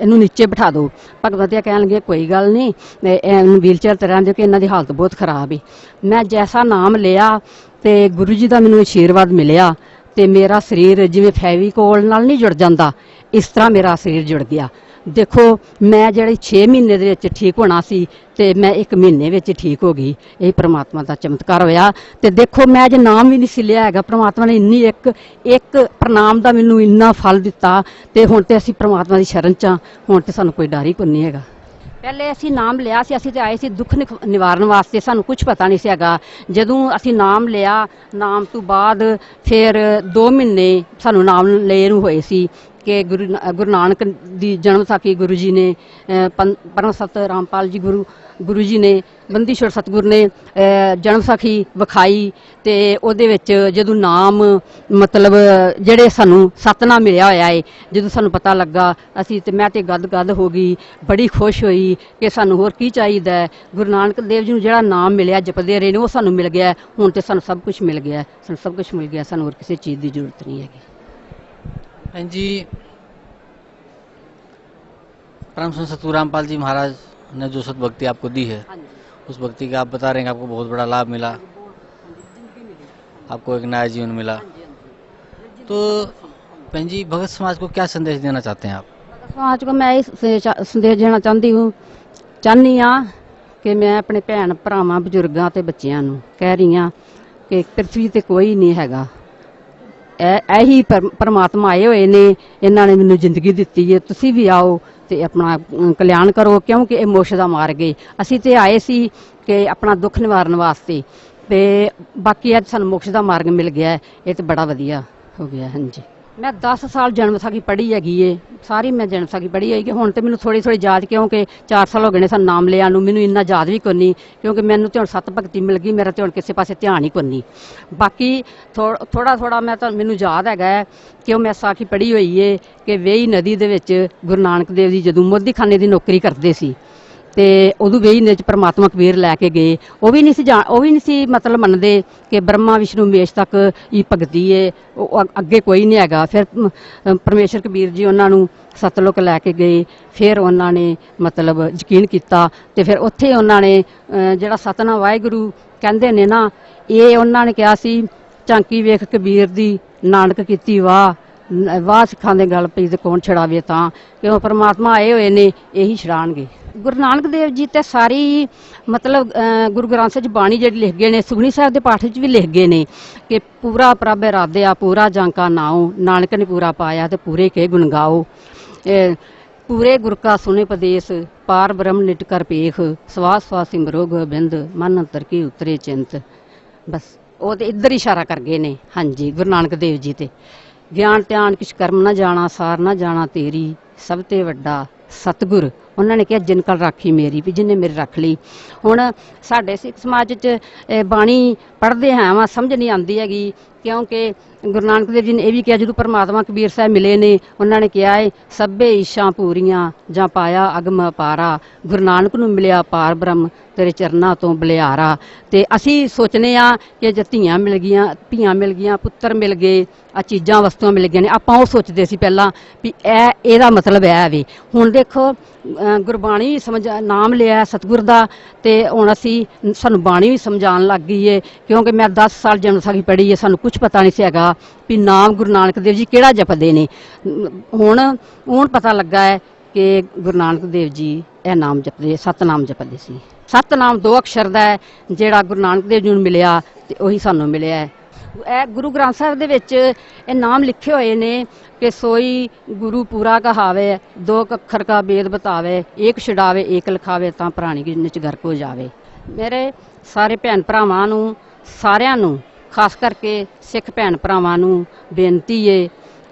ਇਹਨੂੰ ਨੀਚੇ ਬਿਠਾ ਦਿਓ। ਭਗਵਤੀਆ ਕਹਿਣ ਲੱਗੇ ਕੋਈ ਗੱਲ ਨਹੀਂ, ਇਹਨੂੰ ਵੀਲ ਚੇਅਰ ਤੇ ਰਹਿਣ ਦਿਓ ਕਿ ਇਹਨਾਂ ਦੀ ਹਾਲਤ ਬਹੁਤ ਖਰਾਬ ਹੈ। ਮੈਂ ਜੈਸਾ ਨਾਮ ਲਿਆ ਤੇ ਗੁਰੂ ਜੀ ਦਾ ਮੈਨੂੰ ਆਸ਼ੀਰਵਾਦ ਮਿਲਿਆ ਤੇ ਮੇਰਾ ਸਰੀਰ ਜਿਵੇਂ ਫੈਵੀਕੋਲ ਨਾਲ ਨਹੀਂ ਜੁੜ ਜਾਂਦਾ, ਇਸ ਤਰ੍ਹਾਂ ਮੇਰਾ ਸਰੀਰ ਜੁੜ ਗਿਆ। ਦੇਖੋ ਮੈਂ ਜਿਹੜੀ 6 ਮਹੀਨੇ ਦੇ ਵਿੱਚ ਠੀਕ ਹੋਣਾ ਸੀ ਤੇ ਮੈਂ 1 ਮਹੀਨੇ ਵਿੱਚ ਠੀਕ ਹੋ ਗਈ। ਇਹ ਪ੍ਰਮਾਤਮਾ ਦਾ ਚਮਤਕਾਰ ਹੋਇਆ। ਤੇ ਦੇਖੋ ਮੈਂ ਜੇ ਨਾਮ ਵੀ ਨਹੀਂ ਸੀ ਲਿਆ ਹੈਗਾ, ਪ੍ਰਮਾਤਮਾ ਨੇ ਇੰਨੀ ਇੱਕ ਪ੍ਰਣਾਮ ਦਾ ਮੈਨੂੰ ਇੰਨਾ ਫਲ ਦਿੱਤਾ। ਤੇ ਹੁਣ ਤੇ ਅਸੀਂ ਪ੍ਰਮਾਤਮਾ ਦੀ ਸ਼ਰਨ 'ਚ ਹਾਂ, ਹੁਣ ਤੇ ਸਾਨੂੰ ਕੋਈ ਡਰ ਹੀ ਕੋਈ ਨਹੀਂ ਹੈਗਾ। ਪਹਿਲੇ ਅਸੀਂ ਨਾਮ ਲਿਆ ਸੀ, ਅਸੀਂ ਤੇ ਆਏ ਸੀ ਦੁੱਖ ਨਿਵਾਰਨ ਵਾਸਤੇ, ਸਾਨੂੰ ਕੁਝ ਪਤਾ ਨਹੀਂ ਸੀ ਹੈਗਾ। ਜਦੋਂ ਅਸੀਂ ਨਾਮ ਲਿਆ, ਨਾਮ ਤੋਂ ਬਾਅਦ ਫਿਰ 2 ਮਹੀਨੇ ਸਾਨੂੰ ਨਾਮ ਲਏ ਨੂੰ ਹੋਏ ਸੀ ਕਿ ਗੁਰੂ ਨਾਨਕ ਦੀ ਜਨਮ ਵਿਸਾਖੀ ਗੁਰੂ ਜੀ ਨੇ ਪਰਮ ਸਤ ਰਾਮਪਾਲ ਜੀ ਗੁਰੂ ਜੀ ਨੇ ਬੰਦੀ ਛੋੜ ਸਤਿਗੁਰ ਨੇ ਜਨਮ ਵਿਸਾਖੀ ਵਿਖਾਈ ਤੇ ਉਹਦੇ ਵਿੱਚ ਜਦੋਂ ਨਾਮ ਮਤਲਬ ਜਿਹੜੇ ਸਾਨੂੰ ਸਤਨਾਮ ਮਿਲਿਆ ਹੋਇਆ ਏ, ਜਦੋਂ ਸਾਨੂੰ ਪਤਾ ਲੱਗਾ ਅਸੀਂ ਤੇ ਮੈਂ ਤੇ ਗਦ ਹੋ ਗਈ, ਬੜੀ ਖੁਸ਼ ਹੋਈ ਕਿ ਸਾਨੂੰ ਹੋਰ ਕੀ ਚਾਹੀਦਾ ਹੈ। ਗੁਰੂ ਨਾਨਕ ਦੇਵ ਜੀ ਨੂੰ ਜਿਹੜਾ ਨਾਮ ਮਿਲਿਆ ਜਪਦੇ ਰਹੇ ਨੇ ਉਹ ਸਾਨੂੰ ਮਿਲ ਗਿਆ, ਹੁਣ ਤੇ ਸਾਨੂੰ ਸਭ ਕੁਝ ਮਿਲ ਗਿਆ, ਸਾਨੂੰ ਹੋਰ ਕਿਸੇ ਚੀਜ਼ ਦੀ ਜ਼ਰੂਰਤ नहीं है। बहन जी, परम संत सतगुरु रामपाल जी महाराज ने जो सतभक्ति आपको दी है, उस भक्ति का आप बता रहे हैं कि आपको बहुत बड़ा लाभ मिला, आपको एक नया जीवन मिला। तो बहन जी, भगत समाज को क्या संदेश देना चाहते हैं आप? समाज को मैं संदेश देना चाहनी हाँ कि मैं अपने भैन भरावां बजुर्गों ते बच्चियां नूं कह रही हाँ कि पृथ्वी ते कोई नहीं हैगा, ਇਹੀ ਪਰਮਾਤਮਾ ਆਏ ਹੋਏ ਨੇ, ਇਹਨਾਂ ਨੇ ਮੈਨੂੰ ਜ਼ਿੰਦਗੀ ਦਿੱਤੀ ਹੈ, ਤੁਸੀਂ ਵੀ ਆਓ ਤੇ ਆਪਣਾ ਕਲਿਆਣ ਕਰੋ, ਕਿਉਂਕਿ ਇਹ ਮੋਕਸ਼ ਦਾ ਮਾਰਗ ਹੈ। ਅਸੀਂ ਤੇ ਆਏ ਸੀ ਕਿ ਆਪਣਾ ਦੁੱਖ ਨਿਵਾਰਨ ਵਾਸਤੇ, ਤੇ ਬਾਕੀ ਅੱਜ ਸਾਨੂੰ ਮੋਕਸ਼ ਦਾ ਮਾਰਗ ਮਿਲ ਗਿਆ, ਇਹ ਤੇ ਬੜਾ ਵਧੀਆ ਹੋ ਗਿਆ। ਹਾਂਜੀ, ਮੈਂ 10 ਸਾਲ ਜਨਮ ਵਿਸਾਖੀ ਪੜ੍ਹੀ ਹੈਗੀ ਏ, ਸਾਰੀ ਮੈਂ ਜਨਮ ਵਿਸਾਖੀ ਪੜ੍ਹੀ ਹੈਗੀ। ਹੁਣ ਤੇ ਮੈਨੂੰ ਥੋੜੀ ਯਾਦ, ਕਿਉਂਕਿ 4 ਸਾਲ ਹੋ ਗਏ ਨੇ ਸਾਨੂੰ ਨਾਮ ਲਿਆ ਨੂੰ, ਮੈਨੂੰ ਇੰਨਾ ਯਾਦ ਵੀ ਕੋਈ ਨਹੀਂ, ਕਿਉਂਕਿ ਮੈਨੂੰ ਤੇ ਹੁਣ ਸਤ ਭਗਤੀ ਮਿਲ ਗਈ, ਮੇਰਾ ਤੇ ਹੁਣ ਕਿਸੇ ਪਾਸੇ ਧਿਆਨ ਹੀ ਕੋਈ ਨਹੀਂ। ਬਾਕੀ ਥੋੜਾ ਮੈਨੂੰ ਯਾਦ ਹੈਗਾ ਕਿ ਉਹ ਮੈਂ ਵਿਸਾਖੀ ਪੜ੍ਹੀ ਹੋਈ ਏ ਕਿ ਵੇਈ ਨਦੀ ਦੇ ਵਿੱਚ ਗੁਰੂ ਨਾਨਕ ਦੇਵ ਜੀ ਜਦੋਂ ਮੋਦੀਖਾਨੇ ਦੀ ਨੌਕਰੀ ਕਰਦੇ ਸੀ ਤੇ ਉਦੋਂ ਵੇਈ ਨਦੀ 'ਚ ਪਰਮਾਤਮਾ ਕਬੀਰ ਲੈ ਕੇ ਗਏ। ਉਹ ਵੀ ਨਹੀਂ ਸੀ ਮਤਲਬ ਮੰਨਦੇ ਕਿ ਬ੍ਰਹਮਾ ਵਿਸ਼ਨੂੰ ਮਹੇਸ਼ ਤੱਕ ਹੀ ਭਗਤੀ ਏ, ਉਹ ਅੱਗੇ ਕੋਈ ਨਹੀਂ ਹੈਗਾ। ਫਿਰ ਪਰਮੇਸ਼ਰ ਕਬੀਰ ਜੀ ਉਹਨਾਂ ਨੂੰ ਸਤਲੋਕ ਲੈ ਕੇ ਗਏ, ਫਿਰ ਉਹਨਾਂ ਨੇ ਮਤਲਬ ਯਕੀਨ ਕੀਤਾ ਤੇ ਫਿਰ ਉੱਥੇ ਉਹਨਾਂ ਨੇ ਜਿਹੜਾ ਸਤਨਾਮ ਵਾਹਿਗੁਰੂ ਕਹਿੰਦੇ ਨੇ ਨਾ, ਇਹ ਉਹਨਾਂ ਨੇ ਕਿਹਾ ਸੀ, ਝਾਂਕੀ ਵੇਖ ਕਬੀਰ ਦੀ ਨਾਨਕ ਕੀਤੀ ਵਾਹ ਸਿੱਖਾਂ ਦੇ ਗਲ ਪਈ ਤੇ ਕੌਣ ਛੜਾਵੇ, ਤਾਂ ਕਿਉਂ ਪਰਮਾਤਮਾ ਆਏ ਹੋਏ ਨੇ, ਇਹੀ ਛੜਾਣਗੇ। ਗੁਰੂ ਨਾਨਕ ਦੇਵ ਜੀ ਤੇ ਸਾਰੀ ਮਤਲਬ ਗੁਰੂ ਗ੍ਰੰਥ ਸਾਹਿਬ ਬਾਣੀ ਜਿਹੜੀ ਲਿਖ ਗਏ ਨੇ, ਸੁਖਮਨੀ ਸਾਹਿਬ ਦੇ ਪਾਠ ਵਿੱਚ ਵੀ ਲਿਖ ਗਏ ਨੇ ਕਿ ਪੂਰਾ ਪ੍ਰਭ ਰਾਧਿਆ ਪੂਰਾ ਜਾਂਕਾ ਨਾਉ, ਨਾਨਕ ਨੇ ਪੂਰਾ ਪਾਇਆ ਤੇ ਪੂਰੇ ਕੇ ਗੁਣ ਗਾਓ। ਪੂਰੇ ਗੁਰ ਕਾ ਸੁਨੇ ਪਦੇਸ ਪਾਰ ਬ੍ਰਹਮ ਨਿਟ ਕਰ ਪੇਖ, ਸਵਾਸ ਸਵਾਸ ਸਿਮਰੋ ਗੋਬਿੰਦ ਮਨ ਅੰਤਰ ਕੀ ਉਤਰੇ ਚਿੰਤ। ਬਸ ਉਹ ਤੇ ਇੱਧਰ ਇਸ਼ਾਰਾ ਕਰ ਗਏ ਨੇ। ਹਾਂਜੀ, ਗੁਰੂ ਨਾਨਕ ਦੇਵ ਜੀ ਤੇ ਗਿਆਨ ਧਿਆਨ ਕਿਛ ਕਰਮ ਨਾ ਜਾਣਾ, ਸਾਰ ਨਾ ਜਾਣਾ ਤੇਰੀ, ਸਭ ਤੇ ਵੱਡਾ ਸਤਿਗੁਰ। ਉਹਨਾਂ ਨੇ ਕਿਹਾ ਜਿਨ ਕਲ ਰਾਖੀ ਮੇਰੀ, ਵੀ ਜਿਹਨੇ ਮੇਰੀ ਰੱਖ ਲਈ। ਹੁਣ ਸਾਡੇ ਸਿੱਖ ਸਮਾਜ 'ਚ ਬਾਣੀ ਪੜ੍ਹਦੇ ਹਾਂ ਵਾ, ਸਮਝ ਨਹੀਂ ਆਉਂਦੀ ਹੈਗੀ, ਕਿਉਂਕਿ ਗੁਰੂ ਨਾਨਕ ਦੇਵ ਜੀ ਨੇ ਇਹ ਵੀ ਕਿਹਾ, ਜਦੋਂ ਪਰਮਾਤਮਾ ਕਬੀਰ ਸਾਹਿਬ ਮਿਲੇ ਨੇ, ਉਹਨਾਂ ਨੇ ਕਿਹਾ ਹੈ ਸਭੇ ਇੱਛਾ ਪੂਰੀਆਂ ਜਾਂ ਪਾਇਆ ਅਗਮ ਅਪਾਰਾ, ਗੁਰੂ ਨਾਨਕ ਨੂੰ ਮਿਲਿਆ ਪਾਰ ਬ੍ਰਹਮ ਤੇਰੇ ਚਰਨਾਂ ਤੋਂ ਬਲਿਹਾਰਾ। ਤੇ ਅਸੀਂ ਸੋਚਨੇ ਆ ਕਿ ਜੇ ਧੀਆਂ ਮਿਲ ਗਈਆਂ, ਪੁੱਤਰ ਮਿਲ ਗਏ, ਆ ਚੀਜ਼ਾਂ ਵਸਤੂਆਂ ਮਿਲ ਗਈਆਂ ਨੇ, ਆਪਾਂ ਉਹ ਸੋਚਦੇ ਸੀ ਪਹਿਲਾਂ ਵੀ ਇਹਦਾ ਮਤਲਬ ਇਹ ਵੇ। ਹੁਣ ਦੇਖੋ ਗੁਰਬਾਣੀ ਸਮਝ ਨਾਮ ਲਿਆ ਸਤਿਗੁਰ ਦਾ, ਤੇ ਹੁਣ ਸਾਨੂੰ ਬਾਣੀ ਵੀ ਸਮਝਾਉਣ ਲੱਗ ਗਈ ਏ, ਕਿਉਂਕਿ ਮੈਂ 10 ਸਾਲ ਜਨਮ ਵਿਸਾਖੀ ਪੜ੍ਹੀ ਏ, ਸਾਨੂੰ ਕੁਝ ਪਤਾ ਨਹੀਂ ਸੀ ਹੈਗਾ ਵੀ ਨਾਮ ਗੁਰੂ ਨਾਨਕ ਦੇਵ ਜੀ ਕਿਹੜਾ ਜਪਦੇ ਨੇ। ਹੁਣ ਪਤਾ ਲੱਗਾ ਹੈ ਕਿ ਗੁਰੂ ਨਾਨਕ ਦੇਵ ਜੀ ਇਹ ਨਾਮ ਜਪਦੇ, ਸਤਨਾਮ ਜਪਦੇ ਸੀ। ਸਤਨਾਮ 2 ਅਕਸ਼ਰ ਦਾ ਹੈ, ਜਿਹੜਾ ਗੁਰੂ ਨਾਨਕ ਦੇਵ ਜੀ ਨੂੰ ਮਿਲਿਆ ਤੇ ਉਹੀ ਸਾਨੂੰ ਮਿਲਿਆ ਹੈ। ਇਹ ਗੁਰੂ ਗ੍ਰੰਥ ਸਾਹਿਬ ਦੇ ਵਿੱਚ ਇਹ ਨਾਮ ਲਿਖੇ ਹੋਏ ਨੇ ਕਿ ਸੋਈ ਗੁਰੂ ਪੂਰਾ ਕਹਾਵੇ, 2 ਅੱਖਰ ਕਾ ਵੇਦ ਬਤਾਵੇ, ਏਕ ਛਡਾਵੇ ਏਕ ਲਿਖਾਵੇ, ਤਾਂ ਪ੍ਰਾਣੀ ਕੀ ਨਿਚ ਗਰਕ ਹੋ ਜਾਵੇ। ਮੇਰੇ ਸਾਰੇ ਭੈਣ ਭਰਾਵਾਂ ਨੂੰ, ਸਾਰਿਆਂ ਨੂੰ, ਖਾਸ ਕਰਕੇ ਸਿੱਖ ਭੈਣ ਭਰਾਵਾਂ ਨੂੰ ਬੇਨਤੀ ਏ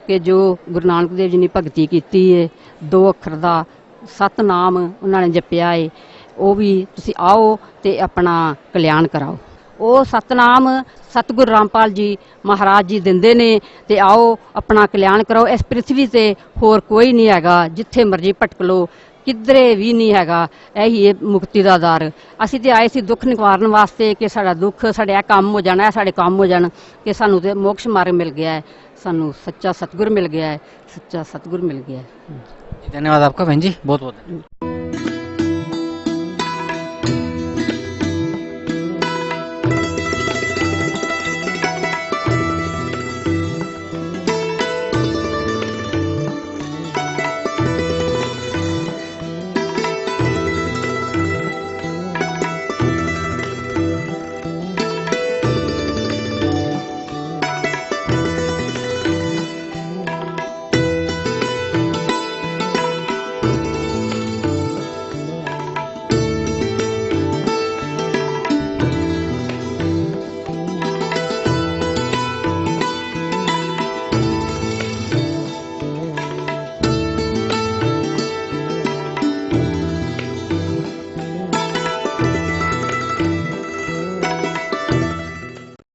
ਕਿ ਜੋ ਗੁਰੂ ਨਾਨਕ ਦੇਵ ਜੀ ਨੇ ਭਗਤੀ ਕੀਤੀ ਏ, 2 ਅੱਖਰ ਦਾ ਸਤਨਾਮ ਉਹਨਾਂ ਨੇ ਜਪਿਆ ਏ, ਉਹ ਵੀ ਤੁਸੀਂ ਆਓ ਤੇ ਆਪਣਾ ਕਲਿਆਣ ਕਰਾਓ। ਉਹ ਸਤਨਾਮ ਸਤਿਗੁਰੂ ਰਾਮਪਾਲ ਜੀ ਮਹਾਰਾਜ ਜੀ ਦਿੰਦੇ ਨੇ, ਤੇ ਆਓ ਆਪਣਾ ਕਲਿਆਣ ਕਰਾਓ। ਇਸ ਪ੍ਰਿਥਵੀ ਤੇ ਹੋਰ ਕੋਈ ਨਹੀਂ ਹੈਗਾ, ਜਿੱਥੇ ਮਰਜ਼ੀ ਭਟਕ ਲਓ, ਕਿਧਰੇ ਵੀ ਨਹੀਂ ਹੈਗਾ, ਇਹੀ ਹੈ ਮੁਕਤੀ ਦਾ ਦਰ। ਅਸੀਂ ਤੇ ਆਏ ਸੀ ਦੁੱਖ ਨਿਵਾਰਨ ਵਾਸਤੇ ਕਿ ਸਾਡਾ ਦੁੱਖ, ਸਾਡੇ ਇਹ ਕੰਮ ਹੋ ਜਾਣਾ, ਸਾਡੇ ਕੰਮ ਹੋ ਜਾਣ, ਕਿ ਸਾਨੂੰ ਤੇ ਮੋਕਸ਼ ਮਾਰਗ ਮਿਲ ਗਿਆ ਹੈ, ਸਾਨੂੰ ਸੱਚਾ ਸਤਿਗੁਰ ਮਿਲ ਗਿਆ ਹੈ, ਸੱਚਾ ਸਤਿਗੁਰ ਮਿਲ ਗਿਆ ਹੈ। धन्यवाद आपका बहन जी, बहुत बहुत।